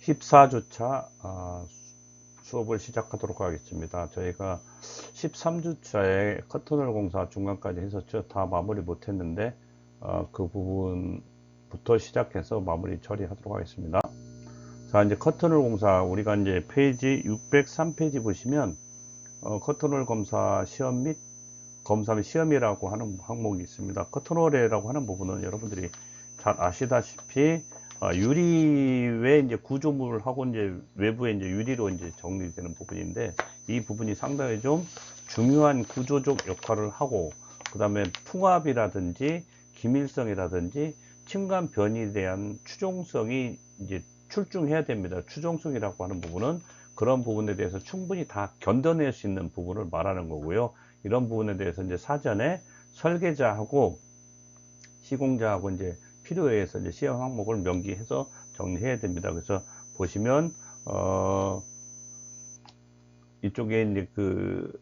14주차 수업을 시작하도록 하겠습니다. 저희가 13주차에 커터널 공사 중간까지 했었죠. 다 마무리 못했는데 그 부분부터 시작해서 마무리 처리하도록 하겠습니다. 자, 이제 커터널 공사 우리가 이제 페이지 603페이지 보시면 커터널 검사 시험 및 검사 및 시험이라고 하는 항목이 있습니다. 커터널이라고 하는 부분은 여러분들이 잘 아시다시피 유리에 이제 구조물하고 이제 외부에 이제 유리로 이제 정리되는 부분인데, 이 부분이 상당히 좀 중요한 구조적 역할을 하고, 그 다음에 풍압이라든지 기밀성이라든지 층간 변이에 대한 추종성이 이제 출중해야 됩니다. 추종성이라고 하는 부분은 그런 부분에 대해서 충분히 다 견뎌낼 수 있는 부분을 말하는 거고요. 이런 부분에 대해서 이제 사전에 설계자하고 시공자하고 이제 필요에 의해서 이제 시험 항목을 명기해서 정리해야 됩니다. 그래서 보시면 이쪽에 이제 그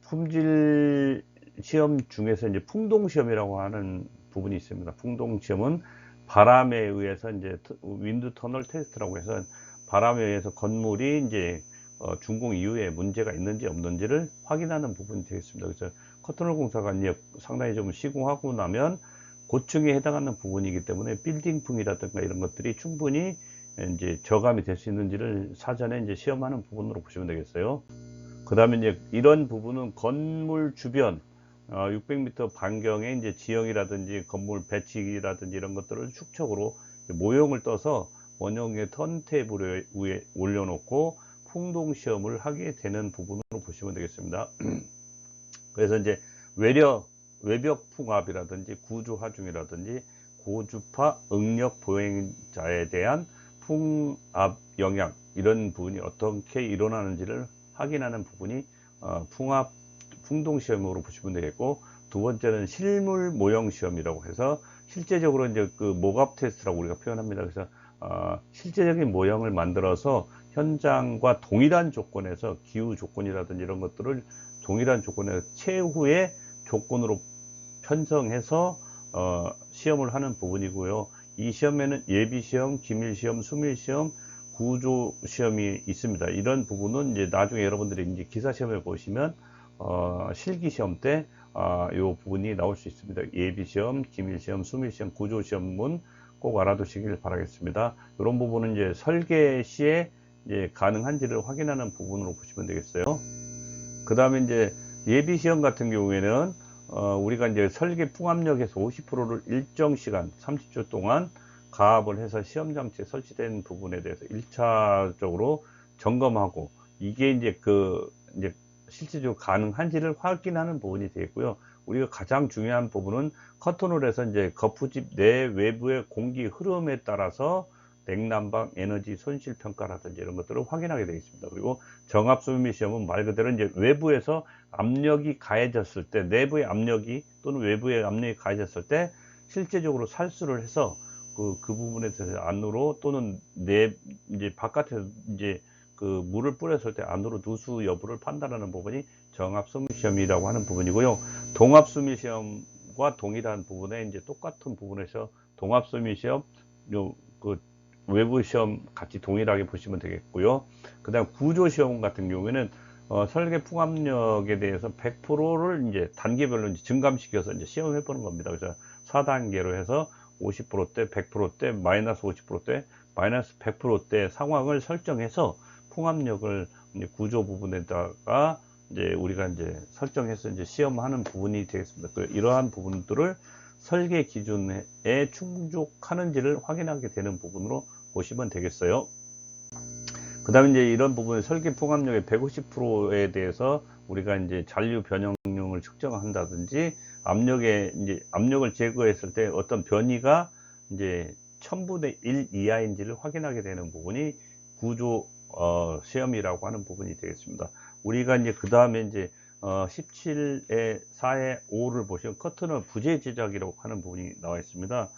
품질 시험 중에서 이제 풍동 시험이라고 하는 부분이 있습니다. 풍동 시험은 바람에 의해서 이제 윈드 터널 테스트라고 해서 바람에 의해서 건물이 이제 준공 이후에 문제가 있는지 없는지를 확인하는 부분이 되겠습니다. 그래서 커터널 공사가 이제 상당히 좀 시공하고 나면 고층에 해당하는 부분이기 때문에 빌딩풍이라든가 이런 것들이 충분히 이제 저감이 될 수 있는지를 사전에 이제 시험하는 부분으로 보시면 되겠어요. 그 다음에 이제 이런 부분은 건물 주변 600m 반경에 이제 지형이라든지 건물 배치라든지 이런 것들을 축척으로 모형을 떠서 원형의 턴테이블 위에 올려놓고 풍동 시험을 하게 되는 부분으로 보시면 되겠습니다. 그래서 이제 외벽 풍압이라든지 구조 하중이라든지 고주파 응력 보행자에 대한 풍압 영향, 이런 부분이 어떻게 일어나는지를 확인하는 부분이 풍동 시험으로 보시면 되겠고, 두 번째는 실물 모형 시험이라고 해서 실제적으로 이제 그 모갑 테스트라고 우리가 표현합니다. 그래서 실제적인 모형을 만들어서 현장과 동일한 조건에서 기후 조건이라든지 이런 것들을 동일한 조건에서 최후의 조건으로 편성해서 시험을 하는 부분이고요. 이 시험에는 예비시험, 기밀시험, 수밀시험, 구조시험이 있습니다. 이런 부분은 이제 나중에 여러분들이 이제 기사시험을 보시면 실기시험 때 이 부분이 나올 수 있습니다. 예비시험, 기밀시험, 수밀시험, 구조시험은 꼭 알아두시길 바라겠습니다. 이런 부분은 이제 설계 시에 이제 가능한지를 확인하는 부분으로 보시면 되겠어요. 그 다음에 이제 예비시험 같은 경우에는 우리가 이제 설계 풍압력에서 50%를 일정 시간 30초 동안 가압을 해서 시험 장치에 설치된 부분에 대해서 1차적으로 점검하고, 이게 이제 이제 실질적으로 가능한지를 확인하는 부분이 되겠고요. 우리가 가장 중요한 부분은 커터널에서 이제 거푸집 내 외부의 공기 흐름에 따라서 냉난방 에너지 손실 평가라든지 이런 것들을 확인하게 되겠습니다. 그리고 정압 수미 시험은 말 그대로 이제 외부에서 압력이 가해졌을 때, 내부의 압력이 또는 외부의 압력이 가해졌을 때 실제적으로 살수를 해서 그 부분에 대해서 안으로 또는 이제 바깥에서 이제 그 물을 뿌렸을 때 안으로 누수 여부를 판단하는 부분이 정압 수미 시험이라고 하는 부분이고요. 동압 수미 시험과 동일한 부분에 이제 똑같은 부분에서 동압 수미 시험 그 외부 시험 같이 동일하게 보시면 되겠고요. 그 다음 구조 시험 같은 경우에는 설계 풍압력에 대해서 100%를 이제 단계별로 이제 증감시켜서 이제 시험해 보는 겁니다. 그래서 4단계로 해서 50%대, 100%대, 마이너스 50%대, 마이너스 100%대 상황을 설정해서 풍압력을 이제 구조 부분에다가 이제 우리가 이제 설정해서 이제 시험하는 부분이 되겠습니다. 이러한 부분들을 설계 기준에 충족하는지를 확인하게 되는 부분으로 보시면 되겠어요. 그 다음에 이제 이런 부분 설계 풍압력의 150%에 대해서 우리가 이제 잔류 변형률을 측정한다든지 이제 압력을 제거했을 때 어떤 변이가 이제 1000분의 1 이하인지를 확인하게 되는 부분이 구조 시험이라고 하는 부분이 되겠습니다. 우리가 이제 그 다음에 이제 17의 4의 5를 보시면 커터널 부재 제작이라고 하는 부분이 나와 있습니다.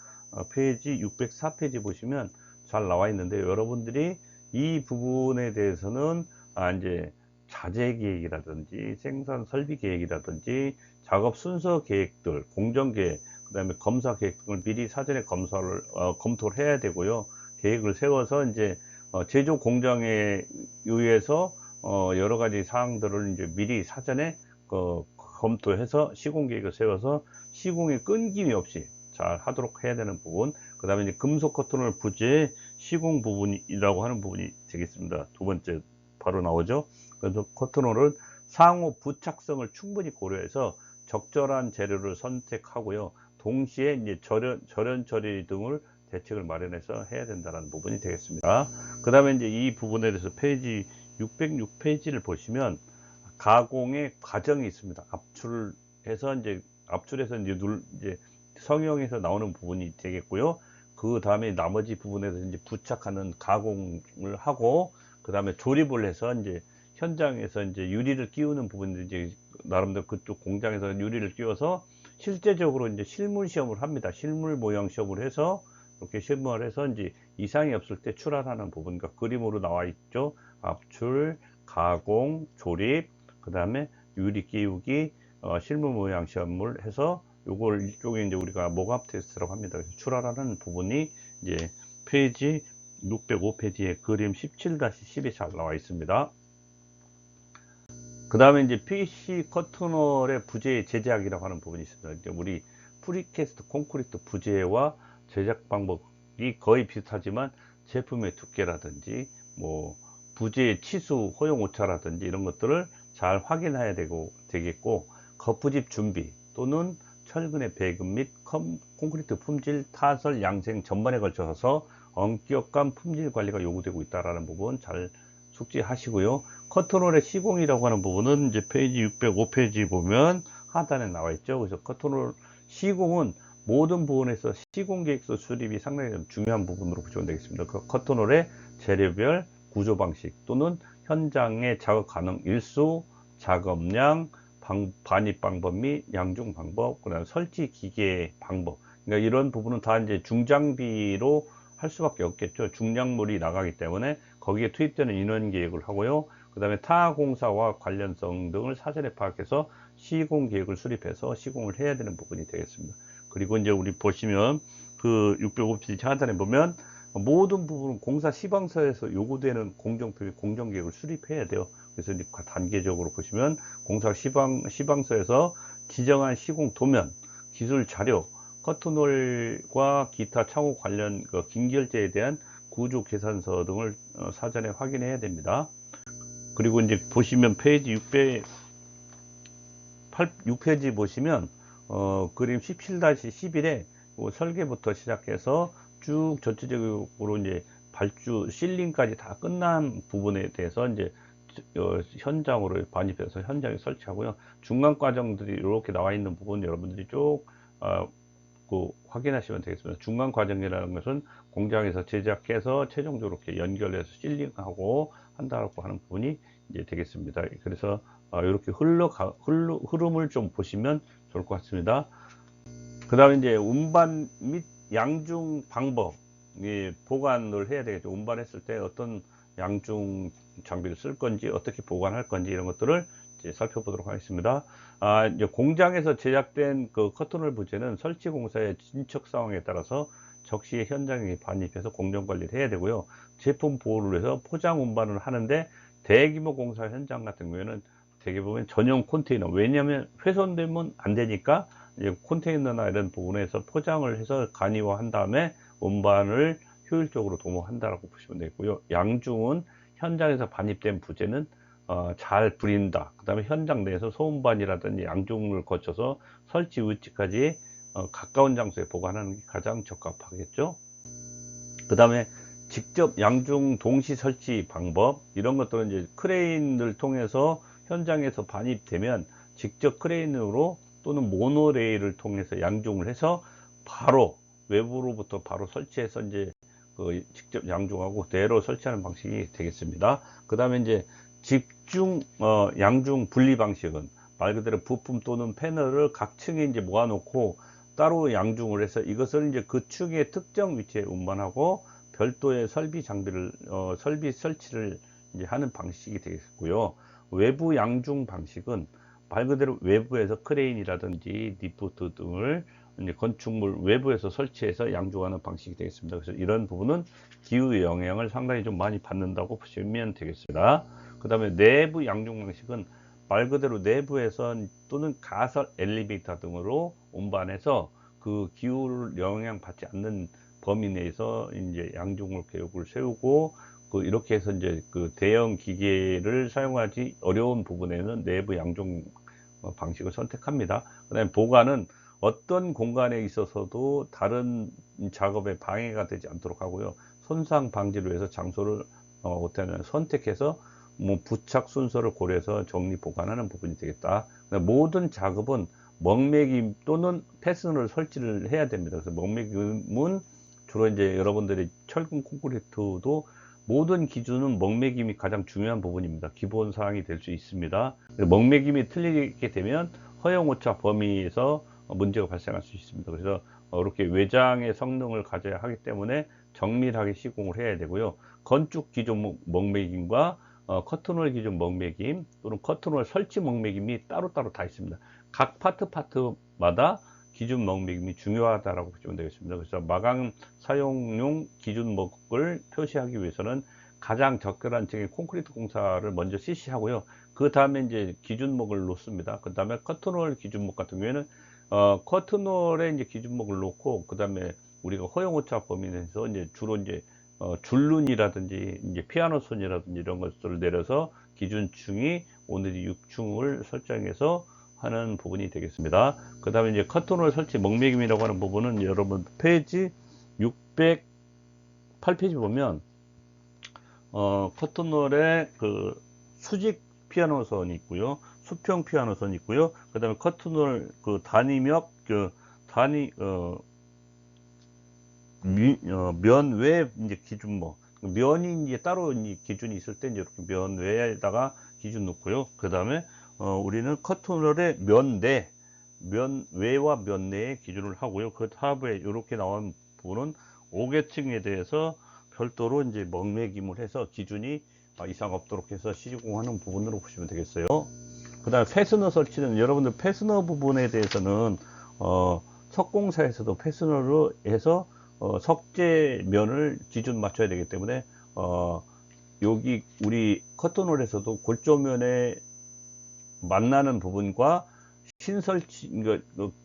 페이지 604페이지 보시면 잘 나와 있는데, 여러분들이 이 부분에 대해서는 이제 자재 계획이라든지 생산 설비 계획이라든지 작업 순서 계획들, 공정 계획, 그 다음에 검사 계획 등을 미리 사전에 검토를 해야 되고요. 계획을 세워서 이제 제조 공장에 의해서 여러 가지 사항들을 이제 미리 사전에 검토해서 시공 계획을 세워서 시공에 끊김이 없이 잘 하도록 해야 되는 부분. 그 다음에 이제 금속 커튼홀 부재의 시공 부분이라고 하는 부분이 되겠습니다. 두 번째 바로 나오죠. 그래서 커튼홀은 상호 부착성을 충분히 고려해서 적절한 재료를 선택하고요. 동시에 이제 절연 처리 등을 대책을 마련해서 해야 된다는 부분이 되겠습니다. 그 다음에 이제 이 부분에 대해서 페이지 606페이지를 보시면 가공의 과정이 있습니다. 압출해서 이제 이제 성형해서 나오는 부분이 되겠고요. 그 다음에 나머지 부분에서 이제 부착하는 가공을 하고, 그 다음에 조립을 해서 이제 현장에서 이제 유리를 끼우는 부분들, 이제 나름대로 그쪽 공장에서 유리를 끼워서 실제적으로 이제 실물 시험을 합니다. 실물 모형 시험을 해서 이렇게 시험을 해서 이제 이상이 없을 때 출하하는 부분과 그림으로 나와 있죠. 압출, 가공, 조립, 그 다음에 유리 끼우기, 실물 모양 시험을 해서 요걸 일종의 이제 우리가 모갑 테스트라고 합니다. 그래서 출하라는 부분이 이제 페이지 605페이지에 그림 17-10이 잘 나와 있습니다. 그 다음에 이제 PC 커튼홀의 부재 제작이라고 하는 부분이 있습니다. 이제 우리 프리캐스트 콘크리트 부재와 제작 방법이 거의 비슷하지만 제품의 두께라든지 뭐 부재의 치수 허용 오차라든지 이런 것들을 잘 확인해야 되겠고, 거푸집 준비 또는 철근의 배급 및 콘크리트 품질 타설 양생 전반에 걸쳐서 엄격한 품질 관리가 요구되고 있다는 부분 잘 숙지하시고요. 커튼홀의 시공이라고 하는 부분은 이제 페이지 605페이지 보면 하단에 나와 있죠. 그래서 커튼홀 시공은 모든 부분에서 시공 계획서 수립이 상당히 중요한 부분으로 보시면 되겠습니다. 그 커튼홀의 재료별 구조 방식 또는 현장의 작업 가능 일수, 작업량, 반입 방법 및 양중 방법, 그다음 설치 기계 방법. 그러니까 이런 부분은 다 이제 중장비로 할 수밖에 없겠죠. 중량물이 나가기 때문에 거기에 투입되는 인원 계획을 하고요. 그 다음에 타 공사와 관련성 등을 사전에 파악해서 시공 계획을 수립해서 시공을 해야 되는 부분이 되겠습니다. 그리고 이제 우리 보시면 그 605페이지 하단에 보면 모든 부분은 공사 시방서에서 요구되는 공정 계획을 수립해야 돼요. 그래서 이제 단계적으로 보시면 공사 시방서에서 지정한 시공 도면, 기술 자료, 커튼홀과 기타 창호 관련 긴결제에 대한 구조 계산서 등을 사전에 확인해야 됩니다. 그리고 이제 보시면 페이지 6페이지 보시면 그림 17-11에 설계부터 시작해서 쭉 전체적으로 이제 발주 실링까지 다 끝난 부분에 대해서 이제 현장으로 반입해서 현장에 설치하고요. 중간 과정들이 이렇게 나와 있는 부분 여러분들이 쭉 확인하시면 되겠습니다. 중간 과정이라는 것은 공장에서 제작해서 최종적으로 이렇게 연결해서 실링하고 한다고 하는 부분이 이제 되겠습니다. 그래서 이렇게 흐름을 좀 보시면 좋을 것 같습니다. 그 다음에 이제 운반 및 양중 방법, 보관을 해야 되겠죠. 운반했을 때 어떤 양중 장비를 쓸 건지, 어떻게 보관할 건지 이런 것들을 이제 살펴보도록 하겠습니다. 이제 공장에서 제작된 그 커튼홀 부재는 설치 공사의 진척 상황에 따라서 적시에 현장에 반입해서 공정 관리를 해야 되고요. 제품 보호를 해서 포장 운반을 하는데 대규모 공사 현장 같은 경우에는 대개 보면 전용 컨테이너, 왜냐하면 훼손되면 안 되니까 이제 컨테이너나 이런 부분에서 포장을 해서 간이화한 다음에 운반을 효율적으로 도모한다라고 보시면 되겠고요. 양중은 현장에서 반입된 부재는 잘 부린다. 그 다음에 현장 내에서 소운반이라든지 양중을 거쳐서 설치 위치까지 가까운 장소에 보관하는 게 가장 적합하겠죠. 그 다음에 직접 양중 동시 설치 방법, 이런 것들은 이제 크레인을 통해서 현장에서 반입되면 직접 크레인으로 또는 모노레일을 통해서 양중을 해서 바로 외부로부터 바로 설치해서 이제 직접 양중하고 대로 설치하는 방식이 되겠습니다. 그 다음에 이제 집중 양중 분리 방식은 말 그대로 부품 또는 패널을 각 층에 이제 모아놓고 따로 양중을 해서 이것을 이제 그 층의 특정 위치에 운반하고 별도의 설비 장비를 설비 설치를 이제 하는 방식이 되겠고요. 외부 양중 방식은 말 그대로 외부에서 크레인이라든지 리프트 등을 이제 건축물 외부에서 설치해서 양조하는 방식이 되겠습니다. 그래서 이런 부분은 기후 영향을 상당히 좀 많이 받는다고 보시면 되겠습니다. 그 다음에 내부 양종 방식은 말 그대로 내부에서 또는 가설 엘리베이터 등으로 운반해서 그 기후를 영향 받지 않는 범위 내에서 이제 양종을 계획을 세우고, 이렇게 해서 이제 그 대형 기계를 사용하기 어려운 부분에는 내부 양종 방식을 선택합니다. 그 다음에 보관은 어떤 공간에 있어서도 다른 작업에 방해가 되지 않도록 하고요. 손상 방지를 위해서 장소를 선택해서 부착 순서를 고려해서 정리 보관하는 부분이 되겠다. 모든 작업은 먹매김 또는 패스너를 설치를 해야 됩니다. 그래서 먹매김은 주로 이제 여러분들이 철근 콘크리트도 모든 기준은 먹매김이 가장 중요한 부분입니다. 기본 사항이 될 수 있습니다. 먹매김이 틀리게 되면 허용 오차 범위에서 문제가 발생할 수 있습니다. 그래서 이렇게 외장의 성능을 가져야 하기 때문에 정밀하게 시공을 해야 되고요. 건축 기준 먹매김과 커튼홀 기준 먹매김 또는 커튼홀 설치 먹매김이 따로따로 다 있습니다. 각 파트마다 기준 먹매김이 중요하다고 보시면 되겠습니다. 그래서 마감 사용용 기준 먹을 표시하기 위해서는 가장 적절한 층의 콘크리트 공사를 먼저 실시하고요. 그 다음에 이제 기준목을 놓습니다. 그 다음에 커튼홀 기준목 같은 경우에는 커튼홀에 이제 기준목을 놓고, 그 다음에 우리가 허용오차 범위 내에서 이제 주로 이제 줄눈이라든지 이제 피아노 선이라든지 이런 것들을 내려서 기준층이 오늘이 6층을 설정해서 하는 부분이 되겠습니다. 그 다음에 이제 커튼홀 설치 먹매김이라고 하는 부분은 여러분 페이지 608페이지 보면 커튼홀에 그 수직 피아노선이 있고요, 수평 피아노선이 있고요. 그 다음에 커튼홀 그 단위벽 면외 이제 기준목, 면이 이제 따로 기준이 있을 때 이제 이렇게 면외에다가 기준 놓고요. 그 다음에 우리는 커튼홀의 면외와 면내의 기준을 하고요. 그 하부에 이렇게 나온 부분은 5계층에 대해서 별도로 이제 먹매김을 해서 기준이 이상 없도록 해서 시공하는 부분으로 보시면 되겠어요. 그 다음에 패스너 설치는 여러분들 패스너 부분에 대해서는 석공사에서도 패스너로 해서 석재면을 기준 맞춰야 되기 때문에 여기 우리 커튼홀에서도 골조면에 만나는 부분과 신설치,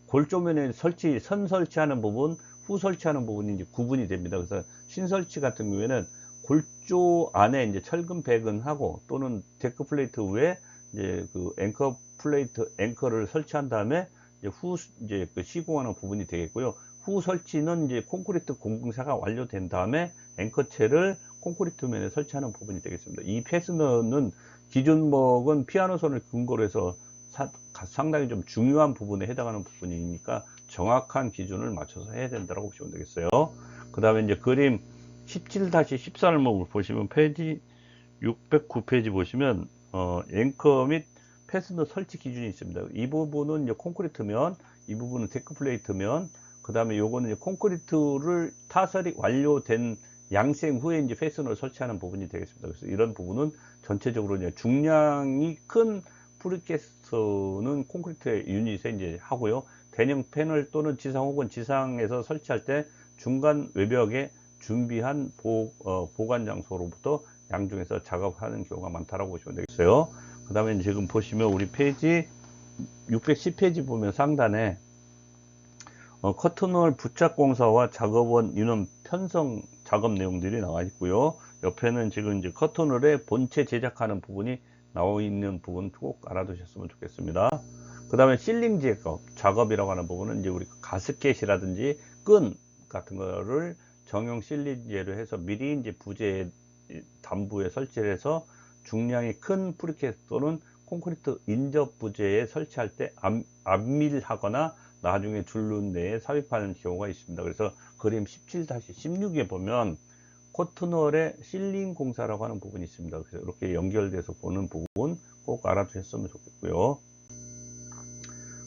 골조면에 선 설치하는 부분, 후 설치하는 부분이 이제 구분이 됩니다. 그래서 신설치 같은 경우에는 골조 안에 이제 철근 배근하고 또는 데크 플레이트 위에 이제 그 앵커를 설치한 다음에 이제 그 시공하는 부분이 되겠고요. 후 설치는 이제 콘크리트 공사가 완료된 다음에 앵커체를 콘크리트 면에 설치하는 부분이 되겠습니다. 이 패스너는 기준목은 피아노선을 근거로 해서 상당히 좀 중요한 부분에 해당하는 부분이니까 정확한 기준을 맞춰서 해야 된다고 보시면 되겠어요. 그 다음에 이제 그림 17-14를 보시면 페이지 609페이지 보시면 앵커 및 패스너 설치 기준이 있습니다. 이 부분은 이제 콘크리트면, 이 부분은 데크 플레이트면, 그 다음에 요거는 이제 콘크리트를 타설이 완료된 양생 후에 이제 패스너를 설치하는 부분이 되겠습니다. 그래서 이런 부분은 전체적으로 이제 중량이 큰 프리캐스트는 콘크리트 유닛에 이제 하고요. 대형 패널 또는 지상 혹은 지상에서 설치할 때 중간 외벽에 준비한 보관 장소로부터 양중에서 작업하는 경우가 많다라고 보시면 되겠어요. 그 다음에 지금 보시면 우리 페이지 610페이지 보면 상단에 커튼홀 부착 공사와 작업원 인원 편성 작업 내용들이 나와 있고요. 옆에는 지금 이제 커튼홀의 본체 제작하는 부분이 나와 있는 부분 꼭 알아두셨으면 좋겠습니다. 그 다음에 실링 작업이라고 하는 부분은 이제 우리 가스켓이라든지 끈 같은 거를 정형 실리제로 해서 미리 이제 부재 담부에 설치를 해서 중량이 큰 프리캐스트 또는 콘크리트 인접 부재에 설치할 때 압밀하거나 나중에 줄눈 내에 삽입하는 경우가 있습니다. 그래서 그림 17-16에 보면 커튼홀의 실링 공사라고 하는 부분이 있습니다. 그래서 이렇게 연결돼서 보는 부분 꼭 알아두셨으면 좋겠고요.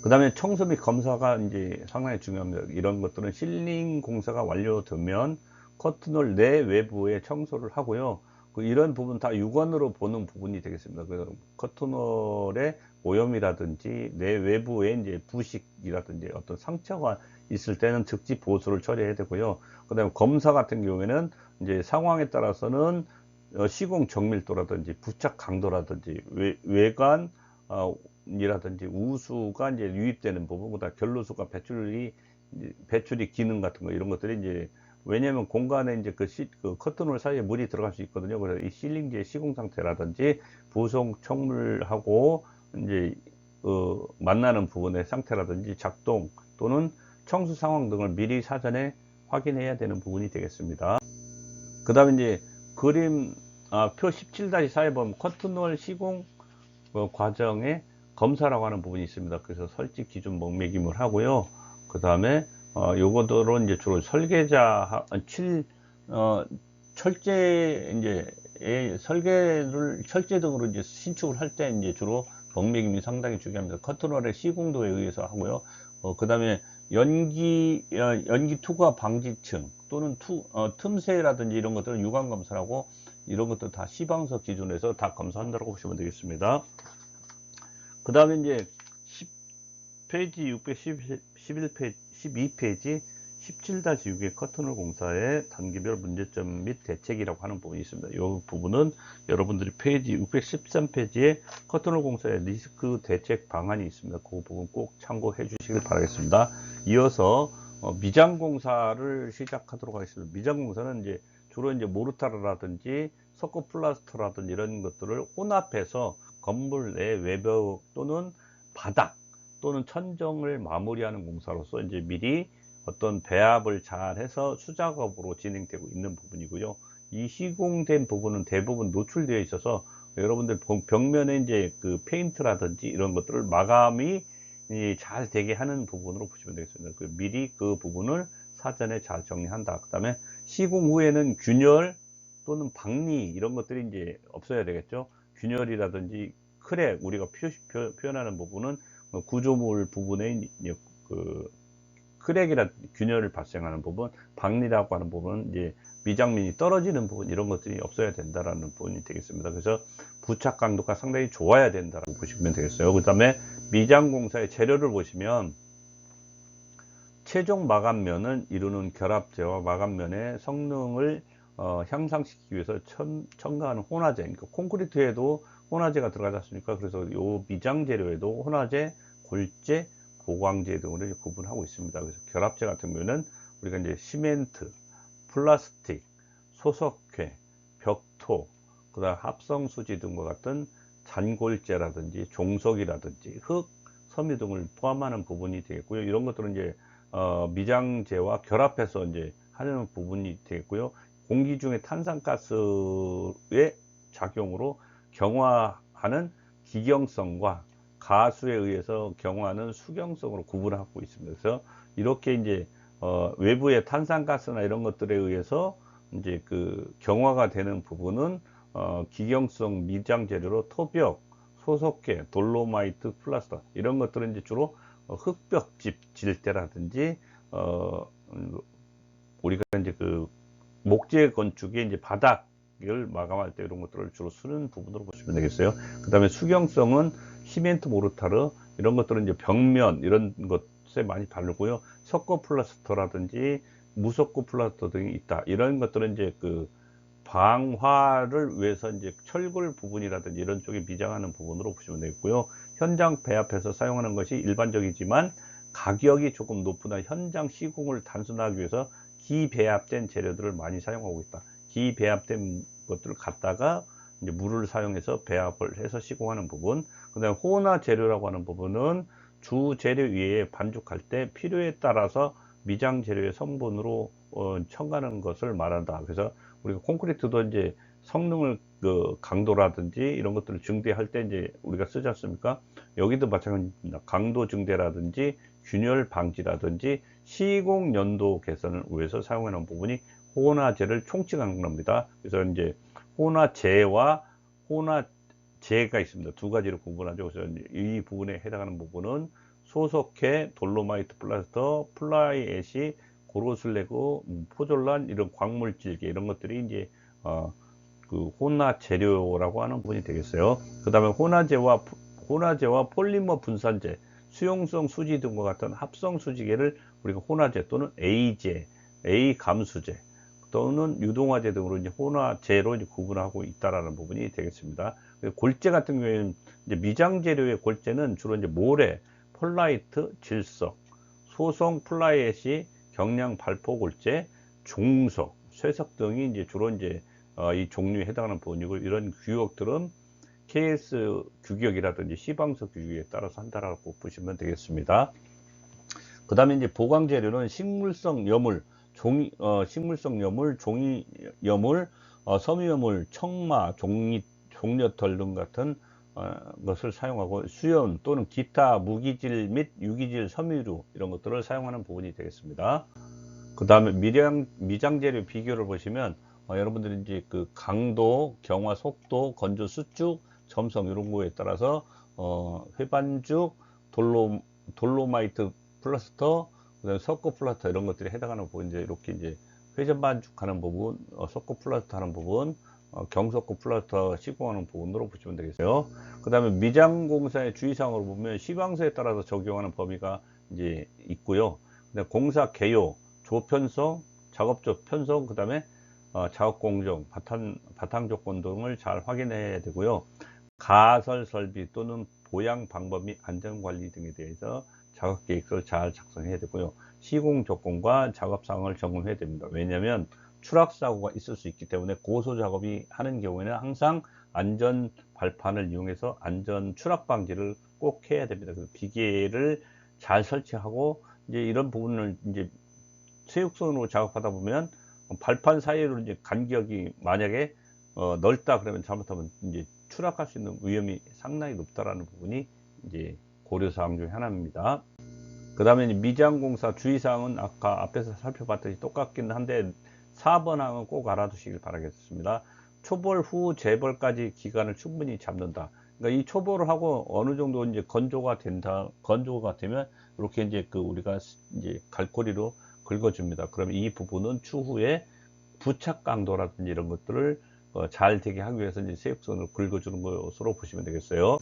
그 다음에 청소 및 검사가 이제 상당히 중요합니다. 이런 것들은 실링 공사가 완료되면 커튼홀 내 외부에 청소를 하고요. 이런 부분 다 육안으로 보는 부분이 되겠습니다. 커튼홀의 오염이라든지 내 외부에 이제 부식이라든지 어떤 상처가 있을 때는 즉시 보수를 처리해야 되고요. 그다음에 검사 같은 경우에는 이제 상황에 따라서는 시공 정밀도라든지 부착 강도라든지 외관 이라든지 우수가 이제 유입되는 부분, 그다음 결로수가 배출이 기능 같은 거 이런 것들이 이제, 왜냐하면 공간에 이제 그 커튼홀 사이에 물이 들어갈 수 있거든요. 그래서 이 실링지의 시공 상태라든지 부속 청물하고 이제 만나는 부분의 상태라든지 작동 또는 청수 상황 등을 미리 사전에 확인해야 되는 부분이 되겠습니다. 그 다음에 이제 그림 표 17-4에 보면 커튼홀 시공 과정의 검사라고 하는 부분이 있습니다. 그래서 설치 기준 목매김을 하고요. 그 다음에 요거들은 이제 주로 설계자 철제 이제 철제 등으로 이제 신축을 할 때 이제 주로 목매김이 상당히 중요합니다. 커튼홀의 시공도에 의해서 하고요. 그 다음에 연기 투과 방지층 또는 틈새라든지 이런 것들은 유관 검사라고, 이런 것도 다 시방서 기준에서 다 검사한다고 보시면 되겠습니다. 그 다음에 이제 10페이지 12페이지 17-6의 커튼홀 공사의 단계별 문제점 및 대책이라고 하는 부분이 있습니다. 이 부분은 여러분들이 페이지 613페이지에 커튼홀 공사의 리스크 대책 방안이 있습니다. 그 부분 꼭 참고해 주시길 바라겠습니다. 이어서 미장 공사를 시작하도록 하겠습니다. 미장 공사는 이제 주로 이제 모르타르라든지 석고 플라스터라든지 이런 것들을 혼합해서 건물 내 외벽 또는 바닥 또는 천정을 마무리하는 공사로서 이제 미리 어떤 배합을 잘 해서 수작업으로 진행되고 있는 부분이고요. 이 시공된 부분은 대부분 노출되어 있어서 여러분들 벽면에 이제 그 페인트라든지 이런 것들을 마감이 잘 되게 하는 부분으로 보시면 되겠습니다. 미리 그 부분을 사전에 잘 정리한다. 그 다음에 시공 후에는 균열 또는 박리 이런 것들이 이제 없어야 되겠죠. 균열이라든지 크랙, 우리가 표현하는 부분은 구조물 부분에 그 크랙이라 균열을 발생하는 부분, 박리라고 하는 부분은 이제 미장민이 떨어지는 부분, 이런 것들이 없어야 된다라는 부분이 되겠습니다. 그래서 부착 강도가 상당히 좋아야 된다라고 보시면 되겠어요. 그 다음에 미장 공사의 재료를 보시면 최종 마감면을 이루는 결합제와 마감면의 성능을 향상시키기 위해서 첨가하는 혼화제, 그러니까 콘크리트에도 혼화제가 들어가지 않습니까? 그래서 이 미장 재료에도 혼화제, 골재, 보광제 등으로 구분하고 있습니다. 그래서 결합제 같은 경우는 우리가 이제 시멘트, 플라스틱, 소석회, 벽토, 그다음 합성수지 등과 같은 잔골재라든지 종석이라든지 흙, 섬유 등을 포함하는 부분이 되겠고요. 이런 것들은 이제 미장제와 결합해서 이제 하는 부분이 되겠고요. 공기 중에 탄산가스의 작용으로 경화하는 기경성과 가수에 의해서 경화하는 수경성으로 구분하고 있습니다. 그래서 이렇게 이제 외부의 탄산가스나 이런 것들에 의해서 이제 그 경화가 되는 부분은 기경성 미장 재료로 토벽, 소석계, 돌로마이트, 플라스터 이런 것들은 이제 주로 흙벽집 질 때라든지 우리가 이제 그 목재 건축의 이제 바닥을 마감할 때 이런 것들을 주로 쓰는 부분으로 보시면 되겠어요. 그 다음에 수경성은 시멘트, 모르타르 이런 것들은 이제 벽면 이런 것에 많이 바르고요. 석고 플라스터라든지 무석고 플라스터 등이 있다. 이런 것들은 이제 그 방화를 위해서 이제 철골 부분이라든지 이런 쪽에 미장하는 부분으로 보시면 되겠고요. 현장 배합해서 사용하는 것이 일반적이지만 가격이 조금 높으나 현장 시공을 단순하기 위해서 기배합된 재료들을 많이 사용하고 있다. 기배합된 것들을 갖다가 이제 물을 사용해서 배합을 해서 시공하는 부분. 그 다음에 혼화 재료라고 하는 부분은 주 재료 위에 반죽할 때 필요에 따라서 미장 재료의 성분으로 첨가하는 것을 말한다. 그래서 우리가 콘크리트도 이제 성능을 그 강도라든지 이런 것들을 증대할 때 이제 우리가 쓰지 않습니까? 여기도 마찬가지입니다. 강도 증대라든지 균열 방지라든지 시공 연도 개선을 위해서 사용하는 부분이 혼화제를 총칭하는 겁니다. 그래서 이제 혼화제와 혼화제가 있습니다. 두 가지로 구분하죠. 그래서 이 부분에 해당하는 부분은 소석회, 돌로마이트 플라스터, 플라이애시, 고로슬래그, 포졸란 이런 광물질계 이런 것들이 이제 그 혼화 재료라고 하는 부분이 되겠어요. 그 다음에 혼화제와 폴리머 분산제, 수용성 수지 등과 같은 합성 수지계를 우리가 혼화제 또는 A제, A 감수제 또는 유동화제 등으로 이제 혼화제로 이제 구분하고 있다라는 부분이 되겠습니다. 골재 같은 경우에는 이제 미장 재료의 골재는 주로 이제 모래, 폴라이트, 질석, 소성 플라이애시, 경량 발포 골재, 종석, 쇠석 등이 이제 주로 이제 이 종류에 해당하는 부분이고, 이런 규격들은 KS 규격이라든지 시방서 규격에 따라서 한다라고 보시면 되겠습니다. 그 다음에 이제 보강 재료는 식물성 여물, 식물성 여물, 종이 여물, 섬유여물, 청마, 종려털 등 같은 것을 사용하고, 수연 또는 기타 무기질 및 유기질 섬유류 이런 것들을 사용하는 부분이 되겠습니다. 그 다음에 미장 재료 비교를 보시면 여러분들이 이제 그 강도, 경화 속도, 건조 수축, 점성 이런 거에 따라서 회반죽, 돌로마이트 플라스터, 그다음에 석고 플라스터 이런 것들이 해당하는 부분, 이제 이렇게 이제 회전 반죽하는 부분, 석고 플라스터 하는 부분, 경석고 플라스터 시공하는 부분으로 보시면 되겠어요. 그 다음에 미장공사의 주의사항으로 보면 시방서에 따라서 적용하는 범위가 이제 있고요. 그다음에 공사 개요, 조편성, 작업조 편성, 그 다음에 작업 공정, 바탕 조건 등을 잘 확인해야 되고요. 가설 설비 또는 보양 방법 및 안전 관리 등에 대해서 작업 계획서를 잘 작성해야 되고요. 시공 조건과 작업 상황을 점검해야 됩니다. 왜냐하면 추락 사고가 있을 수 있기 때문에 고소 작업이 하는 경우에는 항상 안전 발판을 이용해서 안전 추락 방지를 꼭 해야 됩니다. 그래서 기계를 잘 설치하고, 이제 이런 부분을 이제 체육선으로 작업하다 보면 발판 사이로 이제 간격이 만약에 넓다 그러면 잘못하면 이제 추락할 수 있는 위험이 상당히 높다라는 부분이 이제 고려사항 중 하나입니다. 그 다음에 미장공사 주의사항은 아까 앞에서 살펴봤듯이 똑같긴 한데 4번 항은 꼭 알아두시길 바라겠습니다. 초벌 후 재벌까지 기간을 충분히 잡는다. 그러니까 이 초벌을 하고 어느 정도 이제 건조가 되면 이렇게 이제 그 우리가 이제 갈고리로 긁어줍니다. 그러면 이 부분은 추후에 부착 강도라든지 이런 것들을 잘 되게 하기 위해서 이제 세육선을 긁어주는 것으로 보시면 되겠어요.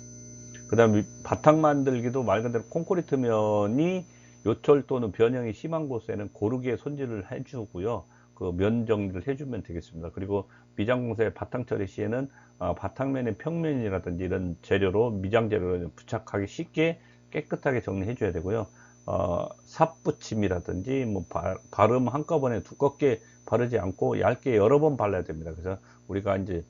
그 다음에 바탕 만들기도 말 그대로 콘크리트 면이 요철 또는 변형이 심한 곳에는 고르게 손질을 해주고요. 그 면 정리를 해주면 되겠습니다. 그리고 미장공사의 바탕 처리 시에는 바탕면의 평면이라든지 이런 재료로 미장 재료를 부착하기 쉽게 깨끗하게 정리해 줘야 되고요. 삽 붙임이라든지 뭐 바름 한꺼번에 두껍게 바르지 않고 얇게 여러 번 발라야 됩니다. 그래서 우리가 이제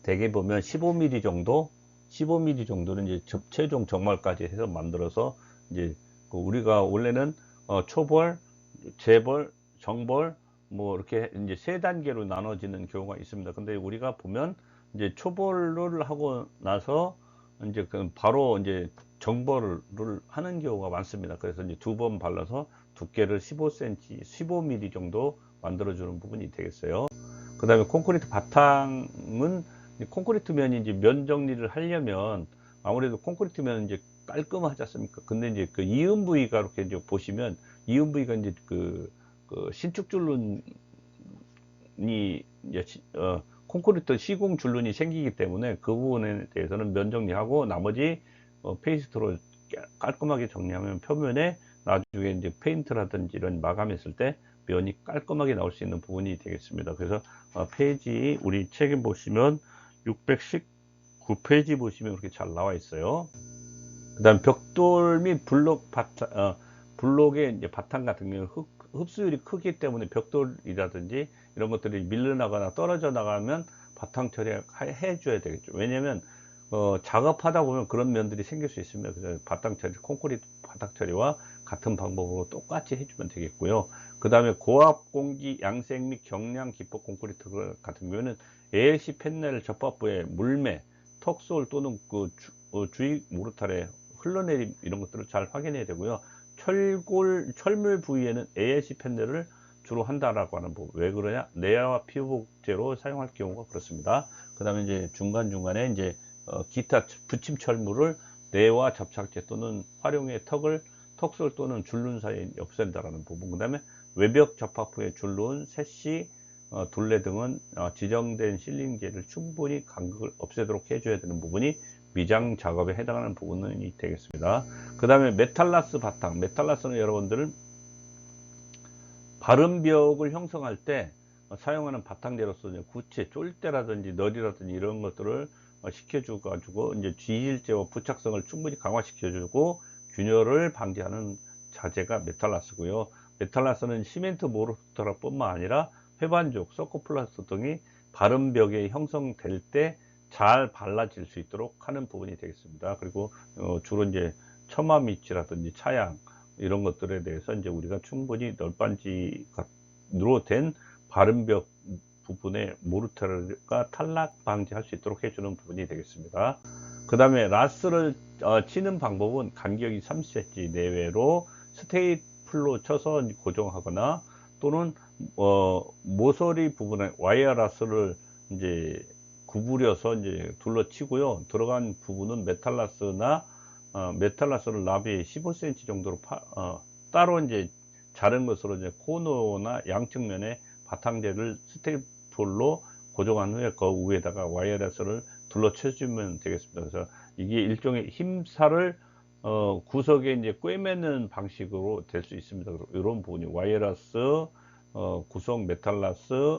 대개 보면 15mm 정도는 이제 최종 정말까지 해서 만들어서 이제 우리가 원래는 초벌, 재벌, 정벌 뭐 이렇게 이제 세 단계로 나눠지는 경우가 있습니다. 근데 우리가 보면 이제 초벌을 하고 나서 이제 바로 이제 정벌을 하는 경우가 많습니다. 그래서 이제 두 번 발라서 두께를 15cm, 15mm 정도 만들어주는 부분이 되겠어요. 그 다음에 콘크리트 바탕은 콘크리트 면이 이제 면 정리를 하려면 아무래도 콘크리트 면은 이제 깔끔하지 않습니까? 근데 이제 그 이음 부위가 이렇게 이제 보시면 이음 부위가 이제 그 신축 줄눈이 이제 콘크리트 시공 줄눈이 생기기 때문에 그 부분에 대해서는 면 정리하고 나머지 페이스트로 깔끔하게 정리하면 표면에 나중에 이제 페인트라든지 이런 마감했을 때 면이 깔끔하게 나올 수 있는 부분이 되겠습니다. 그래서 페이지 우리 책에 보시면 619페이지 보시면 그렇게 잘 나와 있어요. 그 다음 벽돌 및 블록의 이제 바탕 같은 경우는 흡수율이 크기 때문에 벽돌이라든지 이런 것들이 밀려나거나 떨어져 나가면 바탕 처리 해줘야 되겠죠. 왜냐면 작업하다 보면 그런 면들이 생길 수 있습니다. 그래서 바탕 처리, 콘크리트 바탕 처리와 같은 방법으로 똑같이 해주면 되겠고요. 그 다음에 고압 공기 양생 및 경량 기법 콘크리트 같은 경우는 ALC 팬넬 접합부에 물매, 턱솔 또는 그 주익 모르타르의 흘러내림 이런 것들을 잘 확인해야 되고요. 철물 부위에는 ALC 팬넬을 주로 한다라고 하는 부분. 왜 그러냐? 내와 피부재로 사용할 경우가 그렇습니다. 그 다음에 이제 중간중간에 이제 기타 붙임 철물을 내와 접착제 또는 활용해 턱솔 또는 줄눈 사이에 없앤다라는 부분. 그 다음에 외벽 접합부의 줄눈, 세시, 둘레 등은 지정된 실링제를 충분히 간극을 없애도록 해줘야 되는 부분이 미장 작업에 해당하는 부분이 되겠습니다. 그 다음에 메탈라스 바탕. 메탈라스는 여러분들 바른벽을 형성할 때 사용하는 바탕재로서 구체, 쫄대라든지 널이라든지 이런 것들을 시켜줘 가지고 이제 지질제와 부착성을 충분히 강화시켜 주고 균열을 방지하는 자재가 메탈라스고요. 메탈라스는 시멘트 모르타르 뿐만 아니라 회반죽, 서코플라스트 등이 바른벽에 형성될 때 잘 발라질 수 있도록 하는 부분이 되겠습니다. 그리고 주로 이제 처마 밑이라든지 차양 이런 것들에 대해서 이제 우리가 충분히 널빤지로 된 바른벽 부분에 모르타르가 탈락 방지할 수 있도록 해주는 부분이 되겠습니다. 그 다음에 라스를 치는 방법은 간격이 30cm 내외로 스테이플로 쳐서 고정하거나 또는 모서리 부분에 와이어 라스를 이제 구부려서 이제 둘러치고요. 들어간 부분은 메탈라스를 나비에 15cm 정도로 따로 이제 자른 것으로 이제 코너나 양측면에 바탕재를 스테이플로 고정한 후에 그 위에다가 와이어레스를 둘러쳐주면 되겠습니다. 그래서 이게 일종의 힘살을 구석에 이제 꿰매는 방식으로 될 수 있습니다. 이런 부분이 와이어레스, 구석 메탈라스,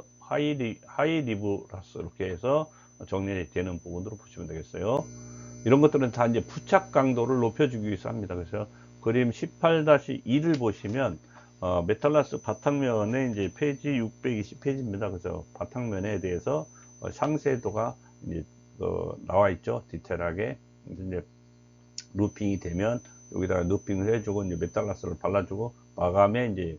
하이리브라스 이렇게 해서 정렬이 되는 부분으로 보시면 되겠어요. 이런 것들은 다 이제 부착 강도를 높여주기 위해서 합니다. 그래서 그림 18-2를 보시면 메탈라스 바탕면에 이제 페이지 620페이지입니다. 그래서 바탕면에 대해서 상세도가 이제 나와 있죠. 디테일하게. 이제 루핑이 되면 여기다가 루핑을 해주고 이제 메탈라스를 발라주고 마감에 이제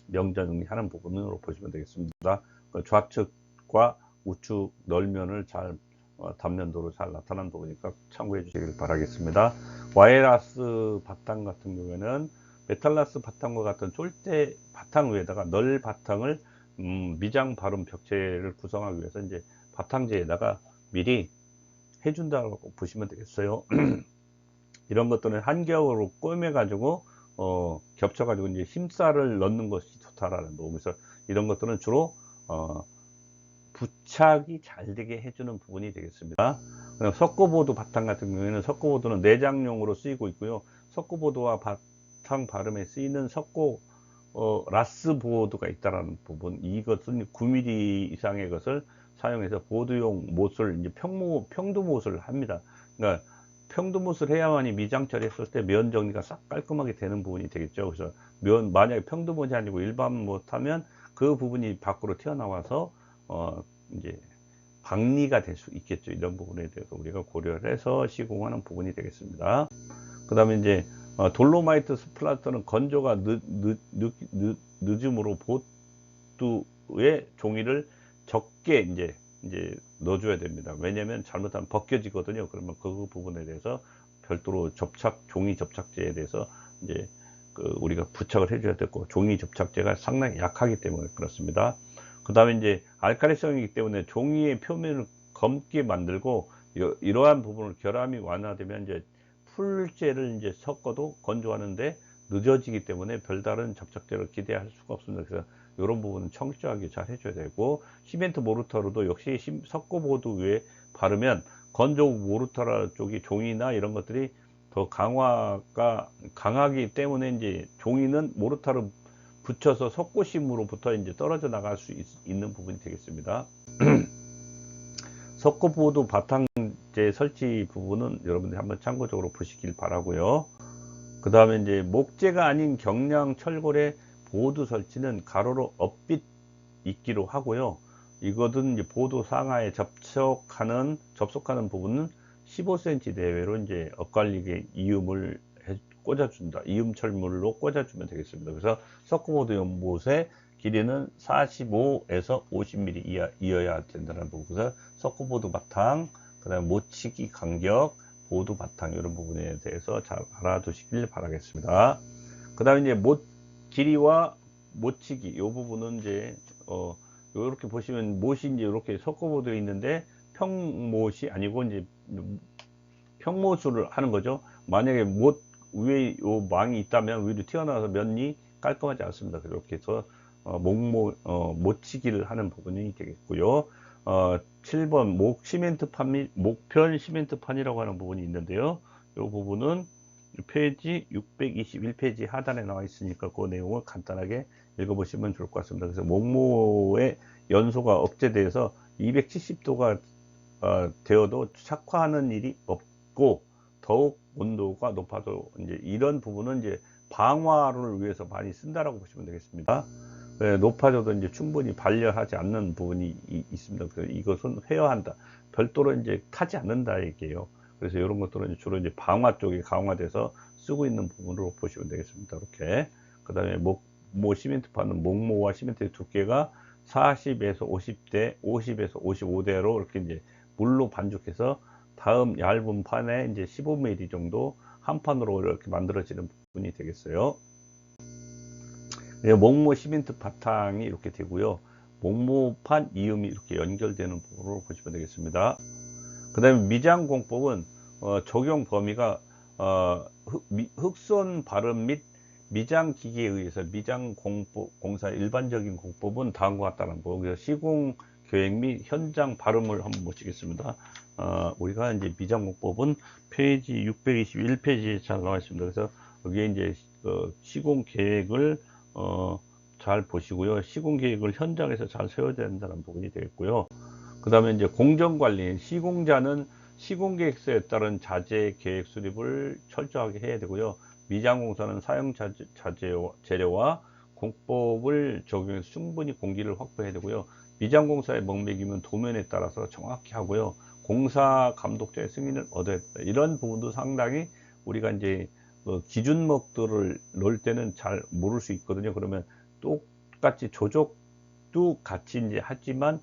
명자 정리하는 부분으로 보시면 되겠습니다. 좌측과 우측 널면을 잘 단면도로 잘 나타난 부분이니까 참고해 주시길 바라겠습니다. 와이어라스 바탕 같은 경우에는 메탈라스 바탕과 같은 쫄대 바탕 위에다가 널 바탕을 미장 바른 벽체를 구성하기 위해서 이제 바탕재에다가 미리 해준다고 보시면 되겠어요. 이런 것들은 한 겹으로 꿰매 가지고 겹쳐 가지고 이제 힘살을 넣는 것이 좋다라는 거. 그래서 이런 것들은 주로 부착이 잘 되게 해주는 부분이 되겠습니다. 그다음 석고보드 바탕 같은 경우에는 석고보드는 내장용으로 쓰이고 있고요. 석고보드와 바탕 발음에 쓰이는 라스 보드가 있다라는 부분, 이것은 9mm 이상의 것을 사용해서 보드용 못을 이제 평두못을 합니다. 그러니까 평두못을 해야만이 미장처리 했을 때 면 정리가 싹 깔끔하게 되는 부분이 되겠죠. 그래서 만약에 평두못이 아니고 일반 못 하면 그 부분이 밖으로 튀어나와서 이제 박리가 될 수 있겠죠. 이런 부분에 대해서 우리가 고려를 해서 시공하는 부분이 되겠습니다. 그 다음에 이제 돌로마이트 스플라터는 건조가 늦음으로 보드의 종이를 적게 이제 넣어줘야 됩니다. 왜냐하면 잘못하면 벗겨지거든요. 그러면 그 부분에 대해서 별도로 종이 접착제에 대해서 이제 우리가 부착을 해줘야 되고, 종이 접착제가 상당히 약하기 때문에 그렇습니다. 그 다음에 이제 알칼리성이기 때문에 종이의 표면을 검게 만들고, 이러한 부분을 결함이 완화되면 이제 풀재를 이제 섞어도 건조하는데 늦어지기 때문에 별다른 접착제를 기대할 수가 없습니다. 그래서 이런 부분은 청결하게 잘 해줘야 되고, 시멘트 모르타르도 역시 석고보드 위에 바르면 건조 모르타르 쪽이 종이나 이런 것들이 더 강하기 때문에 이제 종이는 모르타르 붙여서 석고심으로부터 이제 떨어져 나갈 수 있는 부분이 되겠습니다. 석고보드 바탕재 설치 부분은 여러분들이 한번 참고적으로 보시길 바라고요. 그 다음에 이제 목재가 아닌 경량 철골의 보드 설치는 가로로 업빗 있기로 하고요. 이것은 이제 보드 상하에 접속하는 부분은 15cm 내외로 이제 엇갈리게 이음을 꽂아준다. 이음철물로 꽂아주면 되겠습니다. 그래서 석고보드 연못의 길이는 45에서 50mm 이어야 된다는 부분. 그래서 석고보드 바탕, 그 다음에 못치기 간격, 보드 바탕 이런 부분에 대해서 잘 알아두시길 바라겠습니다. 그 다음에 이제 못 길이와 못치기 이 부분은 이제 이렇게 보시면 못이 이제 이렇게 석고보드에 있는데 평못이 아니고 이제 평못을 하는 거죠. 만약에 못 위에 요 망이 있다면 위로 튀어나와서 면이 깔끔하지 않습니다. 이렇게 해서 모치기를 하는 부분이 되겠고요. 7번 목편 시멘트판이라고 하는 부분이 있는데요. 이 부분은 페이지 621페이지 하단에 나와 있으니까 그 내용을 간단하게 읽어보시면 좋을 것 같습니다. 그래서 목모의 연소가 억제돼서 270도가 되어도 착화하는 일이 없고 더욱 온도가 높아도 이제 이런 부분은 이제 방화를 위해서 많이 쓴다라고 보시면 되겠습니다. 높아져도 이제 충분히 반려하지 않는 부분이 있습니다. 그래서 이것은 회화한다. 별도로 이제 타지 않는다 얘기예요. 그래서 이런 것들은 주로 이제 방화 쪽이 강화돼서 쓰고 있는 부분으로 보시면 되겠습니다. 이렇게. 그 다음에 모 시멘트판은 목모와 시멘트의 두께가 40에서 50대, 50에서 55대로 이렇게 이제 물로 반죽해서 다음 얇은 판에 이제 15mm 정도 한 판으로 이렇게 만들어지는 부분이 되겠어요. 목모 시멘트 바탕이 이렇게 되고요. 목모판 이음이 이렇게 연결되는 부분으로 보시면 되겠습니다. 그 다음에 미장공법은 적용 범위가 흑손 발음 및 미장기기에 의해서 미장공사 일반적인 공법은 다음과 같다는 거. 그래서 시공 계획 및 현장 발음을 한번 보시겠습니다. 우리가 이제 미장공법은 페이지 621페이지에 잘 나와 있습니다. 그래서 여기에 이제 시공 계획을 잘 보시고요. 시공 계획을 현장에서 잘 세워야 된다는 부분이 되겠고요. 그 다음에 이제 공정관리, 시공자는 시공계획서에 따른 자재 계획 수립을 철저하게 해야 되고요. 미장공사는 사용 재료와 공법을 적용해서 충분히 공기를 확보해야 되고요. 미장공사의 명맥이면 도면에 따라서 정확히 하고요. 공사 감독자의 승인을 얻어야 된다. 이런 부분도 상당히 우리가 이제 기준목들을 넣을 때는 잘 모를 수 있거든요. 그러면 똑같이 조적도 같이 이제 하지만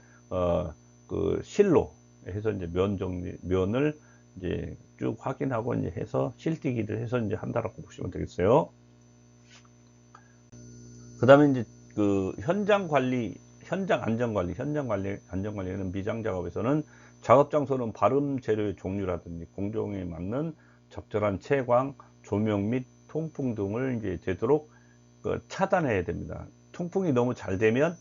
그 실로 해서 이제 면을 이제 쭉 확인하고 이제 해서 실뜨기를 해서 이제 한다라고 보시면 되겠어요. 그 다음에 이제 그 현장 안전관리는 미장 작업에서는 작업 장소는 발음 재료의 종류라든지 공정에 맞는 적절한 채광, 조명 및 통풍 등을 이제 되도록 차단해야 됩니다. 통풍이 너무 잘 되면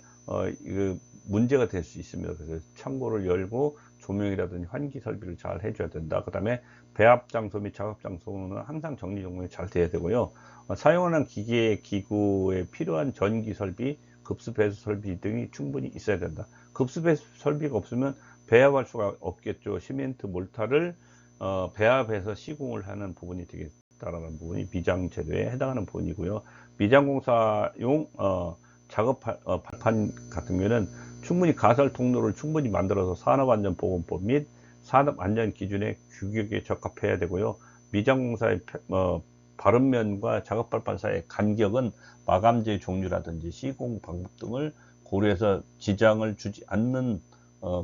이거 문제가 될 수 있습니다. 그래서 창고를 열고 조명이라든지 환기 설비를 잘 해줘야 된다. 그 다음에 배합 장소 및 작업 장소는 항상 정리정돈이 잘 돼야 되고요. 사용하는 기구에 필요한 전기 설비, 급수 배수 설비 등이 충분히 있어야 된다. 급수 배수 설비가 없으면 배합할 수가 없겠죠. 시멘트 몰타를 배합해서 시공을 하는 부분이 되겠다라는 부분이 미장 재료에 해당하는 부분이고요. 미장공사용 작업판 같은 경우는 충분히 가설 통로를 충분히 만들어서 산업안전보건법 및 산업안전기준의 규격에 적합해야 되고요. 미장공사의 바른면과 작업발판 사이의 간격은 마감재 종류라든지 시공 방법 등을 고려해서 지장을 주지 않는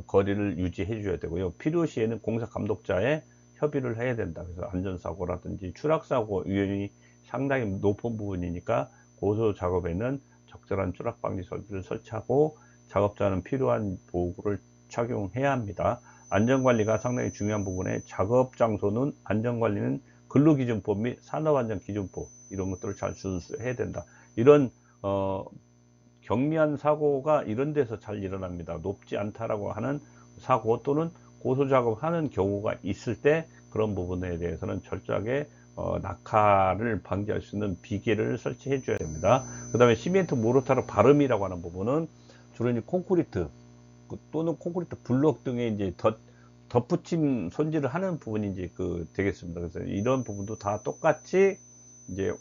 거리를 유지해 줘야 되고요. 필요시에는 공사 감독자의 협의를 해야 된다. 그래서 안전사고라든지 추락사고 위험이 상당히 높은 부분이니까 고소 작업에는 적절한 추락 방지 설비를 설치하고 작업자는 필요한 보호구를 착용해야 합니다. 안전관리가 상당히 중요한 부분에 작업 장소는 안전관리는 근로기준법 및 산업안전기준법 이런 것들을 잘 준수해야 된다. 이런 경미한 사고가 이런 데서 잘 일어납니다. 높지 않다라고 하는 사고 또는 고소 작업하는 경우가 있을 때 그런 부분에 대해서는 철저하게 낙하를 방지할 수 있는 비계를 설치해 줘야 됩니다. 그 다음에 시멘트 모르타르 발음이라고 하는 부분은 주로 이제 콘크리트 또는 콘크리트 블록 등에 이제 덧붙임 손질을 하는 부분이 이제 되겠습니다. 그래서 이런 부분도 다 똑같이 이제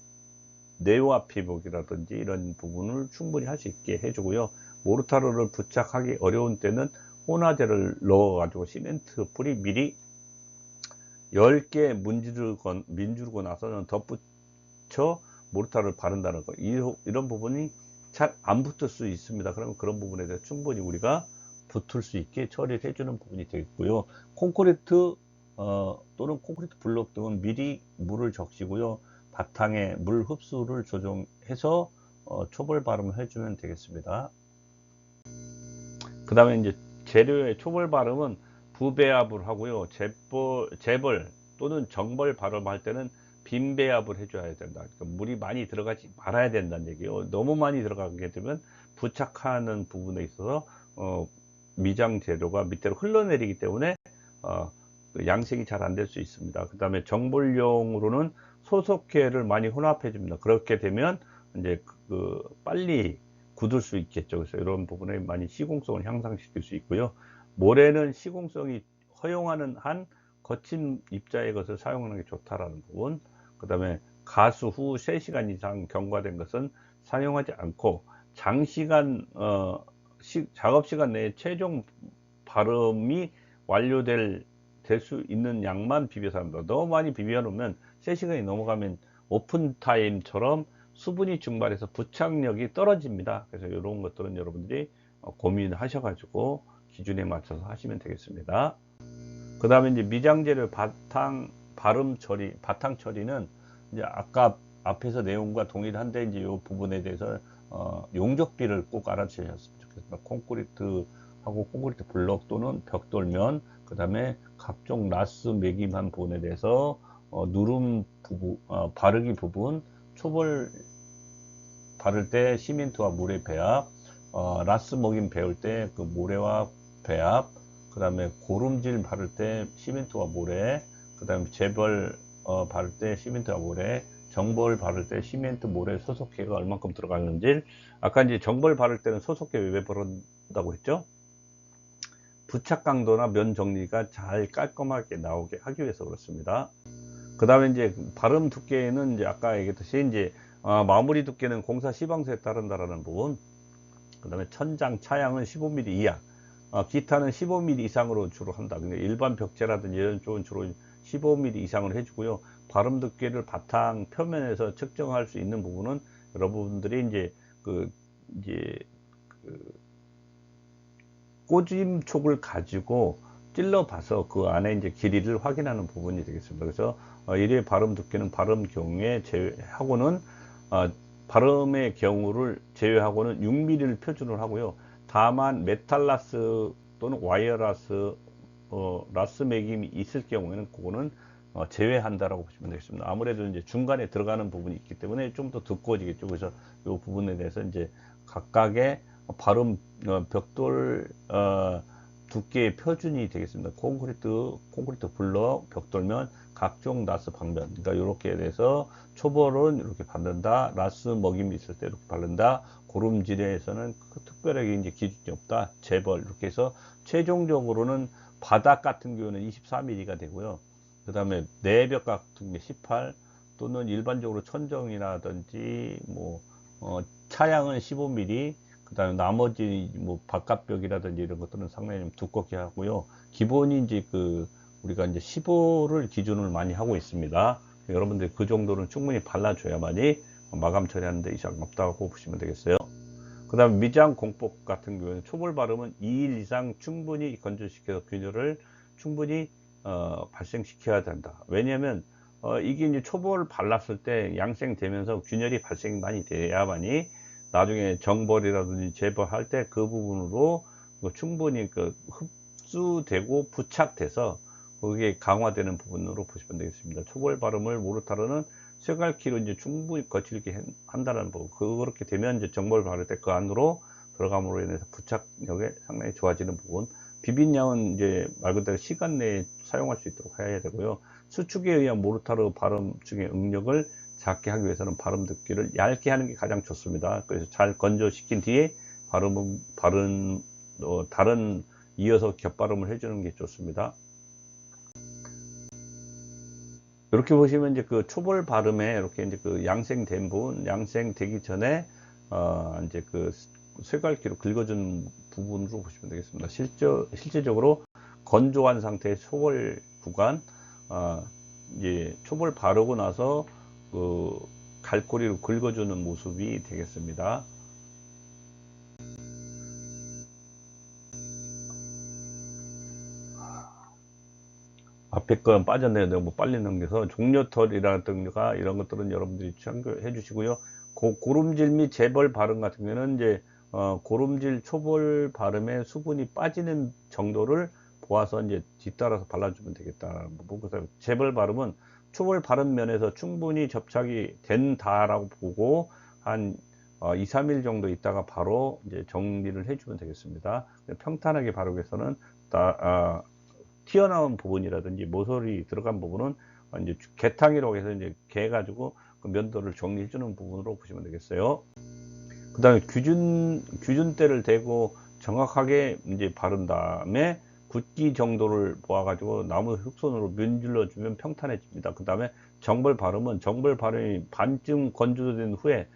내화 피복이라든지 이런 부분을 충분히 할 수 있게 해주고요. 모르타르를 부착하기 어려운 때는 혼화제를 넣어 가지고 시멘트 뿌리 미리 10개 문지르고 나서는 덧붙여 모르타르를 바른다는 거. 이런 부분이 잘 안 붙을 수 있습니다. 그러면 그런 부분에 대해서 충분히 우리가 붙을 수 있게 처리를 해주는 부분이 되겠고요. 콘크리트 또는 콘크리트 블록 등은 미리 물을 적시고요. 바탕에 물 흡수를 조정해서 초벌 발음을 해주면 되겠습니다. 그 다음에 이제 재료의 초벌 발음은 부배합을 하고요. 재벌 또는 정벌 발음할 때는 빈배합을 해줘야 된다. 그러니까 물이 많이 들어가지 말아야 된다는 얘기예요. 너무 많이 들어가게 되면 부착하는 부분에 있어서 미장 재료가 밑으로 흘러내리기 때문에 그 양생이 잘 안 될 수 있습니다. 그 다음에 정벌용으로는 소속회를 많이 혼합해 줍니다. 그렇게 되면 이제 빨리 굳을 수 있겠죠. 그래서 이런 부분에 많이 시공성을 향상시킬 수 있고요. 모래는 시공성이 허용하는 한 거친 입자의 것을 사용하는 게 좋다라는 부분. 그 다음에 가수 후 3시간 이상 경과된 것은 사용하지 않고 장시간 작업 시간 내에 최종 발음이 완료될 수 있는 양만 비벼서 합니다. 너무 많이 비벼 놓으면 3시간이 넘어가면 오픈타임처럼 수분이 증발해서 부착력이 떨어집니다. 그래서 이런 것들은 여러분들이 고민하셔 가지고 기준에 맞춰서 하시면 되겠습니다. 그 다음에 이제 미장재료 바탕 처리는 이제 아까 앞에서 내용과 동일한데 이제 이 부분에 대해서 용적비를 꼭 알아주셨으면 좋겠습니다. 콘크리트하고 콘크리트 블록 또는 벽돌면, 그 다음에 각종 라스 매김한 부분에 대해서 누름 부분, 바르기 부분, 초벌 바를 때 시멘트와 물의 배합, 라스 먹임 배울 때 그 모래와 배합, 그 다음에 고름질 바를 때 시멘트와 모래, 그 다음에 재벌 바를 때 시멘트와 모래, 정벌 바를 때 시멘트, 모래, 소속회가 얼만큼 들어가는지. 아까 이제 정벌 바를 때는 소속회 왜 바른다고 했죠? 부착 강도나 면 정리가 잘 깔끔하게 나오게 하기 위해서 그렇습니다. 그 다음에 이제 바름 두께는 이제 아까 얘기했듯이 이제 마무리 두께는 공사 시방서에 따른다라는 부분. 그 다음에 천장 차양은 15mm 이하, 기타는 15mm 이상으로 주로 한다. 근데 일반 벽체라든지 이런 쪽은 주로 15mm 이상을 해주고요. 바름 두께를 바탕 표면에서 측정할 수 있는 부분은 여러분들이 이제 꼬집촉을 가지고 찔러 봐서 그 안에 이제 길이를 확인하는 부분이 되겠습니다. 그래서 일회 바름 두께는 바름 경우에 제외하고는 바름의 경우를 제외하고는 6mm를 표준을 하고요. 다만 메탈라스 또는 와이어라스 라스 매김이 있을 경우에는 그거는 제외한다라고 보시면 되겠습니다. 아무래도 이제 중간에 들어가는 부분이 있기 때문에 좀 더 두꺼워지겠죠. 그래서 이 부분에 대해서 이제 각각의 바름 벽돌 두께의 표준이 되겠습니다. 콘크리트 블럭, 벽돌면, 각종 라스 방면, 그러니까 이렇게 돼서 초벌은 이렇게 바른다, 라스 먹임이 있을 때 이렇게 바른다, 고름질에서는 특별하게 이제 기준이 없다, 재벌 이렇게 해서 최종적으로는 바닥 같은 경우는 24mm가 되고요. 그 다음에 내벽 같은 게 18, 또는 일반적으로 천정이라든지 뭐 차양은 15mm, 그 다음에 나머지 뭐 바깥벽이라든지 이런 것들은 상당히 좀 두껍게 하고요. 기본이 이제 우리가 이제 15를 기준을 많이 하고 있습니다. 여러분들 그 정도는 충분히 발라줘야만이 마감 처리하는데 이상 없다고 보시면 되겠어요. 그 다음에 미장 공법 같은 경우에는 초벌 바름은 2일 이상 충분히 건조시켜서 균열을 충분히 발생시켜야 된다. 왜냐하면 이게 이제 초벌 발랐을 때 양생되면서 균열이 발생이 많이 돼야만이 나중에 정벌이라든지 재벌할 때 그 부분으로 충분히 흡수되고 부착돼서 그게 강화되는 부분으로 보시면 되겠습니다. 초벌 바름을 모르타르는 쇠갈키로 이제 충분히 거칠게 한다는 부분. 그렇게 되면 이제 정벌 바를 때 그 안으로 들어감으로 인해서 부착력이 상당히 좋아지는 부분. 비빈량은 이제 말 그대로 시간 내에 사용할 수 있도록 해야 되고요. 수축에 의한 모르타르 바름 중에 응력을 작게 하기 위해서는 바름 두께를 얇게 하는 게 가장 좋습니다. 그래서 잘 건조시킨 뒤에 다른 이어서 겹바름을 해주는 게 좋습니다. 이렇게 보시면 이제 초벌 바름에 이렇게 이제 양생된 부분, 양생되기 전에 이제 쇠갈기로 긁어준 부분으로 보시면 되겠습니다. 실제적으로 건조한 상태의 초벌 구간, 이제 초벌 바르고 나서 갈고리로 긁어주는 모습이 되겠습니다. 앞에 건 빠졌네요. 너무 빨리 넘겨서. 종려털이라든가 이런 것들은 여러분들이 참고해 주시고요. 고름질 및 재벌 바름 같은 경우는 이제 고름질 초벌 바름에 수분이 빠지는 정도를 보아서 이제 뒤따라서 발라주면 되겠다는 부분. 그래서 재벌 바름은 초벌 바름 면에서 충분히 접착이 된다라고 보고 한 2, 3일 정도 있다가 바로 이제 정리를 해주면 되겠습니다. 평탄하게 바르기 위해서는 튀어나온 부분이라든지 모서리 들어간 부분은 이제 개탕이라고 해서 이제 개 가지고 그 면도를 정리해 주는 부분으로 보시면 되겠어요. 그 다음에 규준대를 대고 정확하게 이제 바른 다음에 굵기 정도를 모아 가지고 나무 흑손으로 문질러 주면 평탄해집니다. 그 다음에 정벌 바름은 정벌 바름이 반쯤 건조된 후에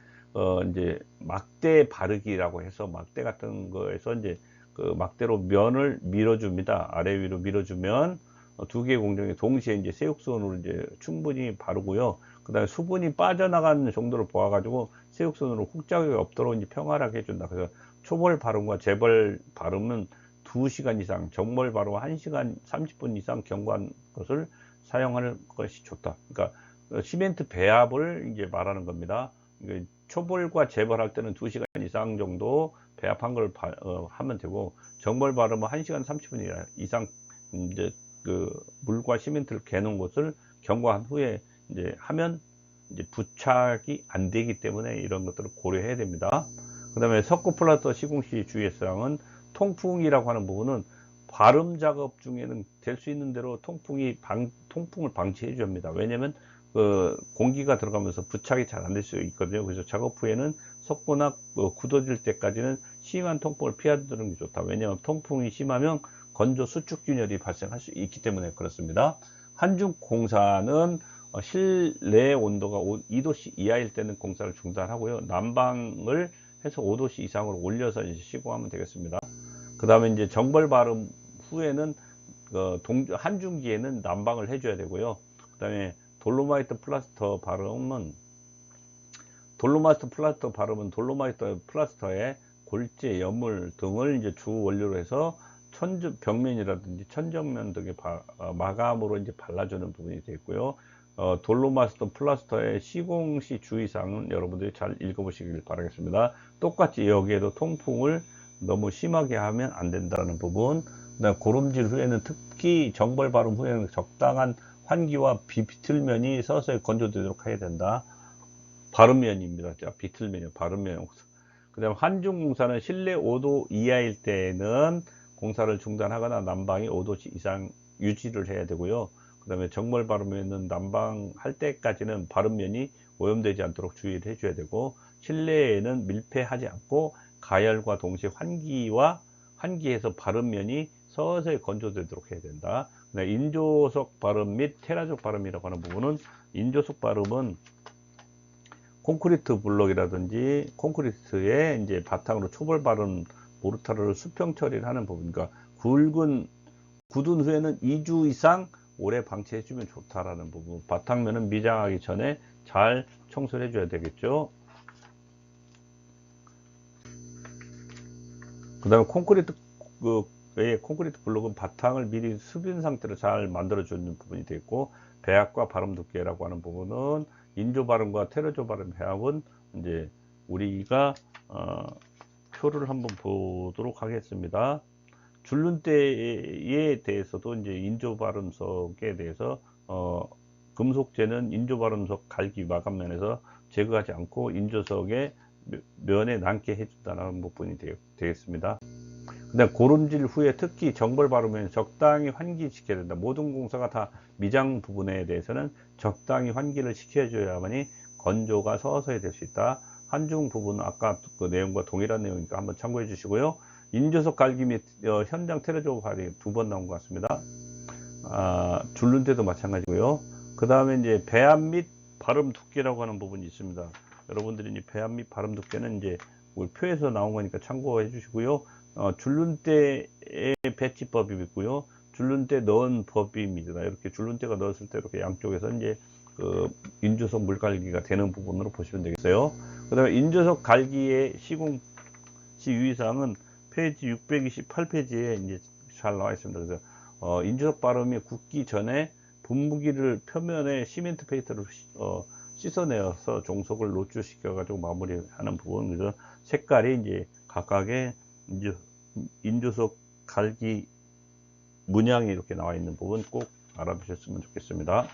이제 막대 바르기라고 해서 막대 같은 거에서 이제 그 막대로 면을 밀어줍니다. 아래 위로 밀어주면 두 개의 공정에 동시에 이제 새육선으로 이제 충분히 바르고요. 그 다음에 수분이 빠져나가는 정도를 보아 가지고 새육선으로 훅 자국이 없도록 이제 평활하게 해준다. 그래서 초벌 바름과 재벌 바름은 2시간 이상, 정벌 바름은 1시간 30분 이상 경과한 것을 사용하는 것이 좋다. 그러니까 시멘트 배합을 이제 말하는 겁니다. 초벌과 재벌할 때는 2시간 이상 정도 배합한 걸 하면 되고, 정벌 바르면 1시간 30분 이상 이제 그 물과 시멘트를 개놓은 것을 경과한 후에 이제 하면 이제 부착이 안 되기 때문에 이런 것들을 고려해야 됩니다. 그 다음에 석고 플라스터 시공시 주의사항은 통풍이라고 하는 부분은 바름 작업 중에는 될 수 있는 대로 통풍을 방치해 줍니다. 왜냐면 그 공기가 들어가면서 부착이 잘 안 될 수 있거든요. 그래서 작업 후에는 석고나 굳어질 때까지는 심한 통풍을 피하는 게 좋다. 왜냐하면 통풍이 심하면 건조 수축균열이 발생할 수 있기 때문에 그렇습니다. 한중 공사는 실내 온도가 2도씨 이하일 때는 공사를 중단하고요. 난방을 해서 5도씨 이상으로 올려서 이제 시공하면 되겠습니다. 그 다음에 이제 정벌 바름 후에는 한중기에는 난방을 해줘야 되고요. 그 다음에 돌로마이트 플라스터 바름은 돌로마이트 플라스터에 골재, 여물 등을 이제 주 원료로 해서 벽면이라든지 천정면 등의 마감으로 이제 발라주는 부분이 되겠고요. 돌로마스터 플라스터의 시공시 주의사항은 여러분들이 잘 읽어보시길 바라겠습니다. 똑같이 여기에도 통풍을 너무 심하게 하면 안 된다는 부분, 그다음 고름질 후에는 특히 정벌 바름 후에는 적당한 환기와 비틀면이 서서히 건조되도록 해야 된다. 바름면입니다. 비틀면이요. 바름면. 그 다음 한중공사는 실내 5도 이하일 때는 공사를 중단하거나 난방이 5도씨 이상 유지를 해야 되고요. 그 다음에 정벌 바르면은 난방할 때까지는 바름면이 오염되지 않도록 주의를 해줘야 되고, 실내에는 밀폐하지 않고 가열과 동시에 환기해서 바름면이 서서히 건조되도록 해야 된다. 인조석 바름 및 테라족 바름이라고 하는 부분은, 인조석 바름은 콘크리트 블록이라든지 콘크리트에 이제 바탕으로 초벌 바른 모르타르를 수평 처리를 하는 부분, 그러니까 굳은 후에는 2주 이상 오래 방치해 주면 좋다라는 부분, 바탕면은 미장하기 전에 잘 청소를 해줘야 되겠죠. 그 다음에 콘크리트 블록은 바탕을 미리 수빈 상태로 잘 만들어 주는 부분이 되겠고, 배합과 바름 두께라고 하는 부분은 인조 바름과 테라조 바름 배합은 이제 우리가 표를 한번 보도록 하겠습니다. 줄눈대에 대해서도 이제 인조 바름석에 대해서 금속재는 인조 바름석 갈기 마감면에서 제거하지 않고 인조석의 면에 남게 해준다는 부분이 되겠습니다. 그다음 고름질 후에 특히 정벌 바르면 적당히 환기시켜야 된다. 모든 공사가 다 미장 부분에 대해서는 적당히 환기를 시켜줘야만이 건조가 서서히 될 수 있다. 한중 부분은 아까 그 내용과 동일한 내용이니까 한번 참고해 주시고요. 인조석 갈기 및 현장 테러조 발이 2번 나온 것 같습니다. 줄눈대도 마찬가지고요. 그 다음에 이제 배합 및 바름 두께라고 하는 부분이 있습니다. 여러분들이 이제 배합 및 바름 두께는 이제 우리 표에서 나온 거니까 참고해 주시고요. 줄눈대의 배치법이 있고요. 줄눈대 넣은 법입니다. 이렇게 줄눈대가 넣었을 때 이렇게 양쪽에서 이제 그 인조석 물갈기가 되는 부분으로 보시면 되겠어요. 그 다음에 인조석 갈기의 시공시 유의사항은 페이지 628페이지에 이제 잘 나와 있습니다. 그래서 인조석 바름이 굳기 전에 분무기를 표면에 시멘트 페인트로 씻어내어서 종속을 노출시켜 가지고 마무리하는 부분, 그래서 색깔이 이제 각각의 인조석 갈기 문양이 이렇게 나와 있는 부분 꼭 알아두셨으면 좋겠습니다.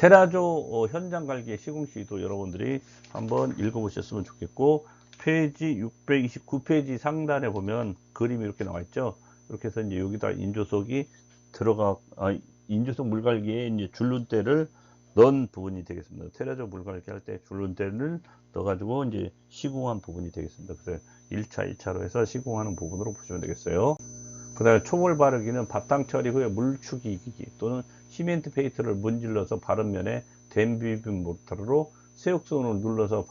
테라조 현장 갈기 시공 시도 여러분들이 한번 읽어보셨으면 좋겠고, 페이지 629페이지 상단에 보면 그림이 이렇게 나와 있죠. 이렇게 해서 이제 여기다 인조석이 들어가, 인조석 물갈기에 이제 줄눈대를 넣은 부분이 되겠습니다. 테라조 물갈기 할 때 줄눈대를 넣어가지고 이제 시공한 부분이 되겠습니다. 그래서 1차, 2차로 해서 시공하는 부분으로 보시면 되겠어요. 그 다음에 초벌 바르기는 바탕 처리 후에 물축이 기기 또는 시멘트 페인트를 문질러서 바른 면에 댐비빔 모터로 세욕선을 눌러서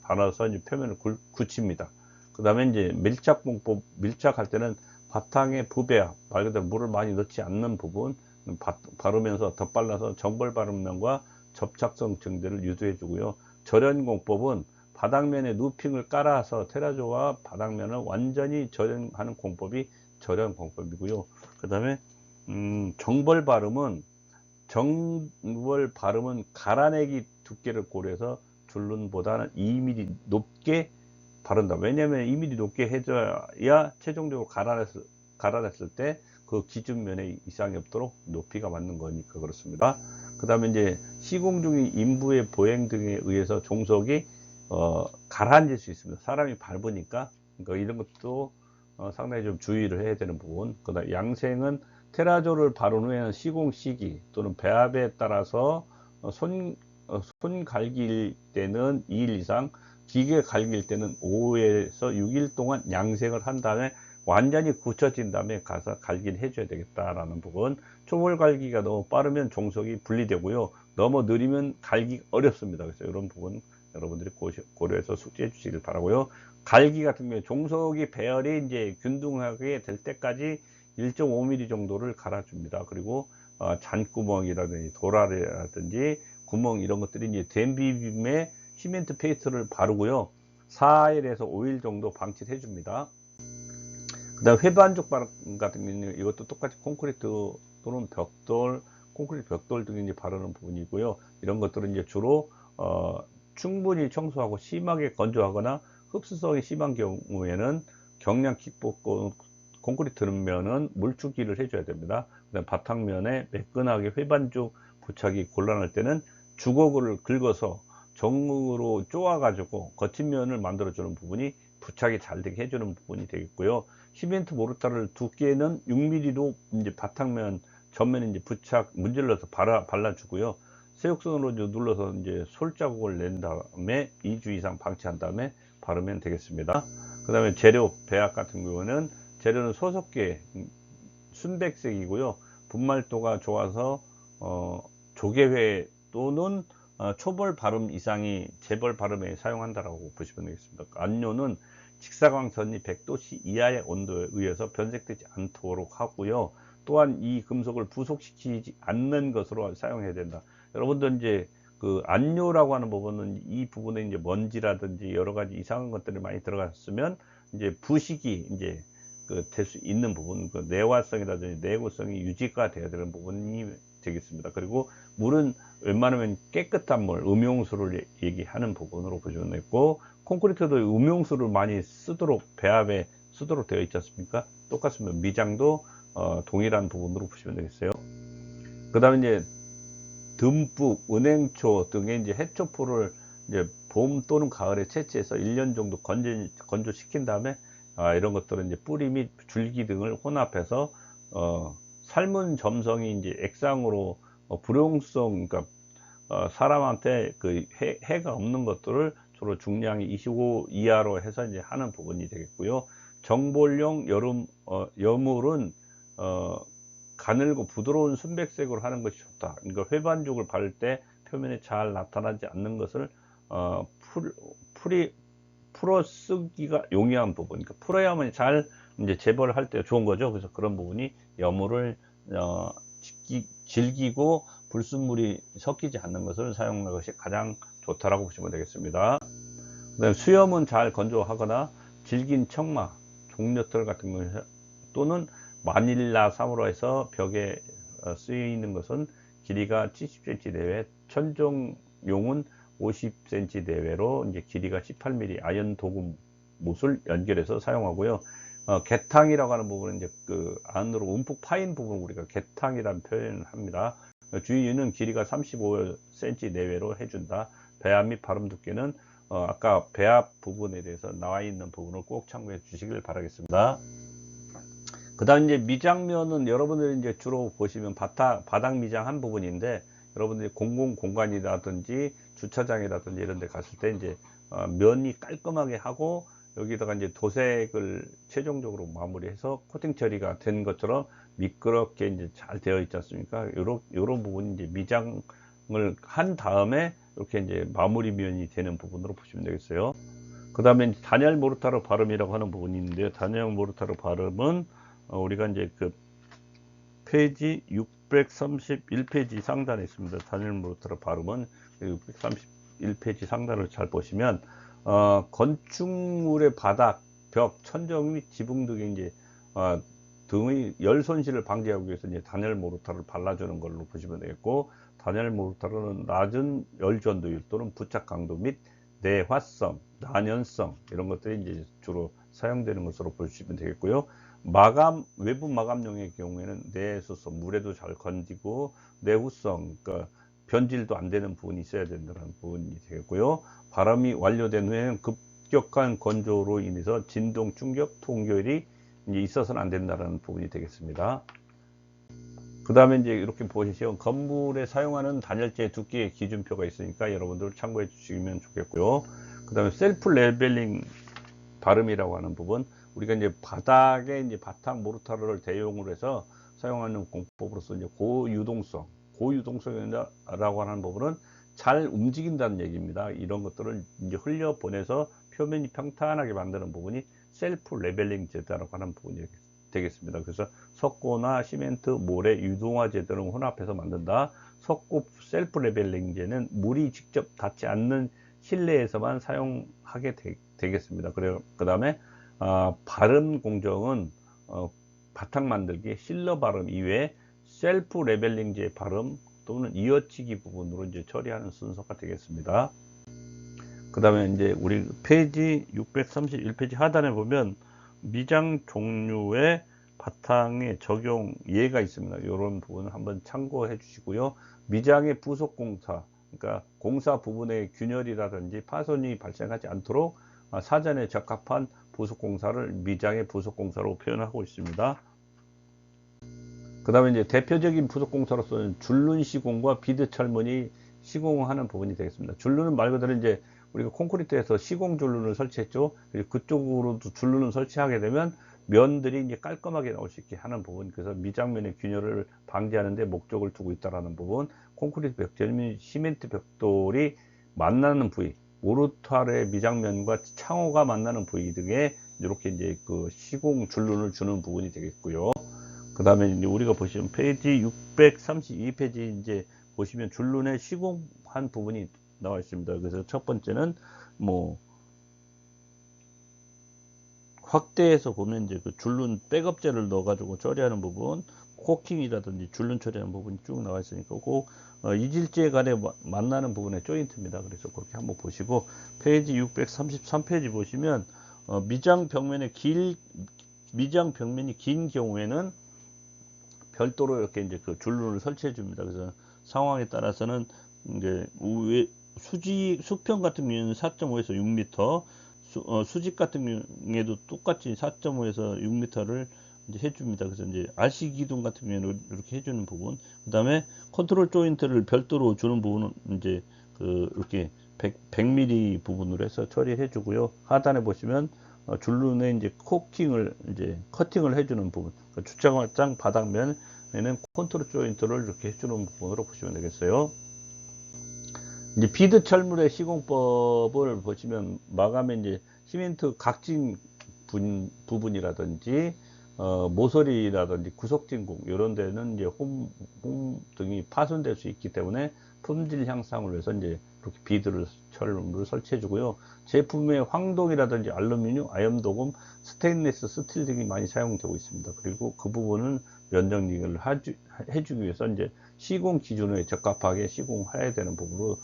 발라서 이제 표면을 굳힙니다. 그 다음에 이제 밀착 공법, 밀착할 때는 바탕에 부배합, 말 그대로 물을 많이 넣지 않는 부분 바르면서 덧발라서 정벌 바른 면과 접착성 증대를 유도해 주고요. 절연 공법은 바닥면에 누핑을 깔아서 테라조와 바닥면을 완전히 절연하는 공법이 절연 공법이고요. 그 다음에 정벌 바름은 갈아내기 두께를 고려해서 줄눈보다는 2mm 높게 바른다. 왜냐하면 2mm 높게 해줘야 최종적으로 갈아냈을 때 그 기준면에 이상이 없도록 높이가 맞는 거니까 그렇습니다. 그 다음에 이제 시공 중인 인부의 보행 등에 의해서 종석이 가라앉을 수 있습니다. 사람이 밟으니까. 그러니까 이런 것도 상당히 좀 주의를 해야 되는 부분. 그 다음 양생은 테라조를 바른 후에는 시공 시기 또는 배합에 따라서 손 갈길 때는 2일 이상, 기계 갈길 때는 5에서 6일 동안 양생을 한 다음에 완전히 굳혀진 다음에 가서 갈기를 해줘야 되겠다라는 부분. 초벌 갈기가 너무 빠르면 종석이 분리되고요. 너무 느리면 갈기 어렵습니다. 그래서 이런 부분 여러분들이 고려해서 숙지해 주시길 바라고요. 갈기 같은 경우에 종석이 배열이 이제 균등하게 될 때까지 1.5mm 정도를 갈아줍니다. 그리고 잔구멍이라든지 도라라든지 구멍 이런 것들이 이제 댐비빔에 시멘트 페인트를 바르고요. 4일에서 5일 정도 방치를 해줍니다. 그 다음 회반죽 바람 같은 경우는 이것도 똑같이 콘크리트 또는 벽돌, 콘크리트 벽돌 등에 이제 바르는 부분이고요. 이런 것들은 이제 주로 충분히 청소하고 심하게 건조하거나 흡수성이 심한 경우에는 경량 킥복 콘크리트 면은 물주기를 해줘야 됩니다. 그다음 바탕면에 매끈하게 회반죽 부착이 곤란할 때는 주걱을 긁어서 정으로 쪼아 가지고 거친 면을 만들어 주는 부분이 부착이 잘 되게 해주는 부분이 되겠고요. 시멘트 모르타를 두께는 6mm로 이제 바탕면 전면에 이제 부착 문질러서 발라주고요. 세욕선으로 눌러서 이제 솔자국을 낸 다음에 2주 이상 방치한 다음에 바르면 되겠습니다. 그 다음에 재료 배합 같은 경우는 재료는 소속계 순백색이고요. 분말도가 좋아서 조개회 또는 초벌 발음 이상이 재벌 발음에 사용한다라고 보시면 되겠습니다. 안료는 직사광선이 100도씨 이하의 온도에 의해서 변색되지 않도록 하고요. 또한 이 금속을 부속시키지 않는 것으로 사용해야 된다. 여러분들 이제 그 안료라고 하는 부분은 이 부분에 이제 먼지라든지 여러 가지 이상한 것들이 많이 들어갔으면 이제 부식이 이제 될 수 있는 부분, 그 내화성이라든지 내구성이 유지가 되어야 되는 부분이 되겠습니다. 그리고 물은 웬만하면 깨끗한 물, 음용수를 얘기하는 부분으로 보시면 되고, 콘크리트도 음용수를 많이 쓰도록 배합에 쓰도록 되어 있지 않습니까? 똑같습니다. 미장도 동일한 부분으로 보시면 되겠어요. 그 다음에 이제 듬뿍, 은행초 등의 이제 해초포를 이제 봄 또는 가을에 채취해서 1년 정도 건조시킨 다음에 이런 것들은 이제 뿌리 및 줄기 등을 혼합해서 삶은 점성이 이제 액상으로 불용성, 그러니까 사람한테 그 해가 없는 것들을 주로 중량이 25 이하로 해서 이제 하는 부분이 되겠고요. 정볼용 여물은 가늘고 부드러운 순백색으로 하는 것이 좋다. 그러니까 회반죽을 바를 때 표면에 잘 나타나지 않는 것을 풀어쓰기가 용이한 부분, 그러니까 풀어야만 잘 이제 재벌을 할 때 좋은 거죠. 그래서 그런 부분이 여물을 질기고 불순물이 섞이지 않는 것을 사용하는 것이 가장 좋다라고 보시면 되겠습니다. 그다음에 수염은 잘 건조하거나 질긴 청마, 종려털 같은 거 또는 마닐라 쌈으로 해서 벽에 쓰이는 것은 길이가 70cm 내외, 천정용은 50cm 내외로 이제 길이가 18mm 아연 도구 못을 연결해서 사용하고요. 개탕이라고 하는 부분은 이제 그 안으로 움푹 파인 부분 우리가 개탕이라는 표현을 합니다. 주위는 길이가 35cm 내외로 해준다. 배합 및 발음 두께는 아까 배합 부분에 대해서 나와 있는 부분을 꼭 참고해 주시길 바라겠습니다. 그 다음 이제 미장면은 여러분들이 이제 주로 보시면 바닥 미장한 부분인데, 여러분들이 공공 공간이라든지 주차장이라든지 이런 데 갔을 때 이제 면이 깔끔하게 하고 여기다가 이제 도색을 최종적으로 마무리해서 코팅 처리가 된 것처럼 미끄럽게 이제 잘 되어 있지 않습니까? 요런 부분이 이제 미장을 한 다음에 이렇게 이제 마무리 면이 되는 부분으로 보시면 되겠어요. 그 다음에 단열 모르타르 발음이라고 하는 부분이 있는데요. 단열 모르타르 발음은 우리가 이제 그 페이지 631페이지 상단에 있습니다. 단열 모르타르 발음은 631페이지 상단을 잘 보시면 건축물의 바닥, 벽, 천정 및 지붕 등의 이제 등의 열 손실을 방지하기 위해서 이제 단열 모르타르를 발라주는 걸로 보시면 되겠고, 단열 모르타르는 낮은 열 전도율 또는 부착 강도 및 내화성, 난연성 이런 것들이 이제 주로 사용되는 것으로 보시면 되겠고요. 마감, 외부 마감용의 경우에는 내수성, 물에도 잘 건지고 내후성, 그러니까 변질도 안 되는 부분이 있어야 된다는 부분이 되겠고요. 발음이 완료된 후에는 급격한 건조로 인해서 진동, 충격, 통결이 이제 있어서는 안 된다는 부분이 되겠습니다. 그 다음에 이제 이렇게 보시면 건물에 사용하는 단열재 두께의 기준표가 있으니까 여러분들 참고해 주시면 좋겠고요. 그 다음에 셀프 레벨링 발음이라고 하는 부분, 우리가 이제 바닥에 이제 바탕 모르타르를 대용으로 해서 사용하는 공법으로서 이제 고유동성이라고 하는 부분은 잘 움직인다는 얘기입니다. 이런 것들을 이제 흘려 보내서 표면이 평탄하게 만드는 부분이 셀프 레벨링 제도라고 하는 부분이 되겠습니다. 그래서 석고나 시멘트, 모래, 유동화 제도를 혼합해서 만든다. 석고 셀프 레벨링제는 물이 직접 닿지 않는 실내에서만 사용하게 되겠습니다. 그 다음에 발음 공정은 바탕 만들기, 실러 발음 이외에 셀프 레벨링제 발음 또는 이어치기 부분으로 이제 처리하는 순서가 되겠습니다. 그 다음에 이제 우리 페이지 631페이지 하단에 보면 미장 종류의 바탕에 적용 예가 있습니다. 이런 부분을 한번 참고해 주시고요. 미장의 부속 공사, 그러니까 공사 부분의 균열이라든지 파손이 발생하지 않도록 사전에 적합한 부속 공사를 미장의 부속 공사로 표현하고 있습니다. 그 다음에 이제 대표적인 부속 공사로서는 줄눈 시공과 비드 철문이 시공하는 부분이 되겠습니다. 줄눈은 말 그대로 이제 우리가 콘크리트에서 시공 줄눈을 설치했죠. 그리고 그쪽으로도 줄눈을 설치하게 되면 면들이 이제 깔끔하게 나올 수 있게 하는 부분, 그래서 미장면의 균열을 방지하는 데 목적을 두고 있다는 부분, 콘크리트 벽돌 및 시멘트 벽돌이 만나는 부위, 모르타르의 미장면과 창호가 만나는 부위 등에 이렇게 이제 그 시공 줄눈을 주는 부분이 되겠고요. 그 다음에 이제 우리가 보시면 페이지 632페이지 이제 보시면 줄눈에 시공한 부분이 나와 있습니다. 그래서 첫 번째는 뭐 확대해서 보면 이제 그 줄눈 백업재를 넣어가지고 처리하는 부분, 코킹이라든지 줄눈 처리하는 부분이 쭉 나와 있으니까 꼭 이질재 간에 만나는 부분의 조인트입니다. 그래서 그렇게 한번 보시고, 페이지 633페이지 보시면 미장 벽면이 긴 경우에는 별도로 이렇게 이제 그 줄눈을 설치해 줍니다. 그래서 상황에 따라서는 이제 수평 같은 경우에는 4.5에서 6m, 수직 같은 경우에도 똑같이 4.5에서 6m를 이제 해줍니다. 그래서 이제 RC 기둥 같은 경우에는 이렇게 해주는 부분, 그 다음에 컨트롤 조인트를 별도로 주는 부분은 이제 그 이렇게 100mm 부분으로 해서 처리해 주고요. 하단에 보시면 줄눈에 이제 코킹을 이제 커팅을 해주는 부분, 그러니까 주차장 바닥면에는 컨트롤 조인트를 이렇게 해주는 부분으로 보시면 되겠어요. 이제 비드 철물의 시공법을 보시면 마감에 이제 시멘트 각진 부분이라든지 모서리라든지 구석진공 이런 데는 이제 홈 등이 파손될 수 있기 때문에 품질 향상을 위해서 이제 이렇게 비드를 철물을 설치해 주고요. 제품에 황동이라든지 알루미늄, 아염도금, 스테인리스, 스틸 등이 많이 사용되고 있습니다. 그리고 그 부분은 면적링을 해주기 위해서 이제 시공 기준에 적합하게 시공해야 되는 부분으로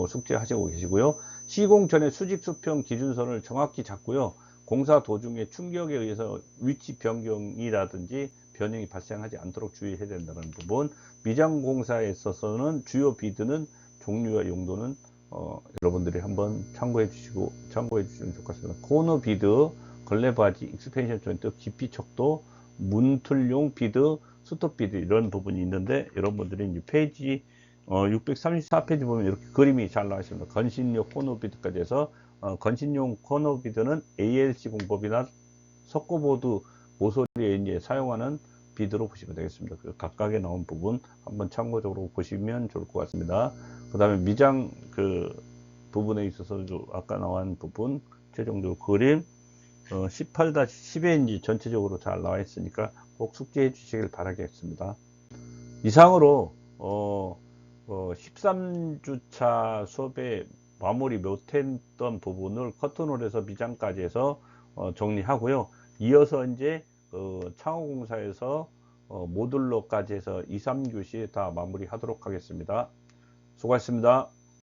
숙지하시고 계시고요. 시공 전에 수직 수평 기준선을 정확히 잡고요. 공사 도중에 충격에 의해서 위치 변경이라든지 변형이 발생하지 않도록 주의해야 된다는 부분. 미장 공사에 있어서는 주요 비드는 종류와 용도는 여러분들이 한번 참고해 주시면 좋을 것 같습니다. 코너 비드, 걸레 바지, 익스펜션 조인트, 깊이 척도, 문틀용 비드, 스톱 비드 이런 부분이 있는데 여러분들이 이제 페이지 634페이지 보면 이렇게 그림이 잘 나와 있습니다. 건신용 코너 비드까지 해서 건신용 코너 비드는 ALC 공법이나 석고보드 모서리에 이제 사용하는 비드로 보시면 되겠습니다. 그 각각에 나온 부분 한번 참고적으로 보시면 좋을 것 같습니다. 그 다음에 미장 그 부분에 있어서도 아까 나온 부분 최종적으로 그림 18-10에 이제 전체적으로 잘 나와 있으니까 꼭 숙지해 주시길 바라겠습니다. 이상으로 13주차 수업에 마무리 못했던 부분을 커튼홀에서 미장까지 해서 정리하고요. 이어서 이제 창호공사에서 모듈러까지 해서 2, 3교시 다 마무리하도록 하겠습니다. 수고하셨습니다.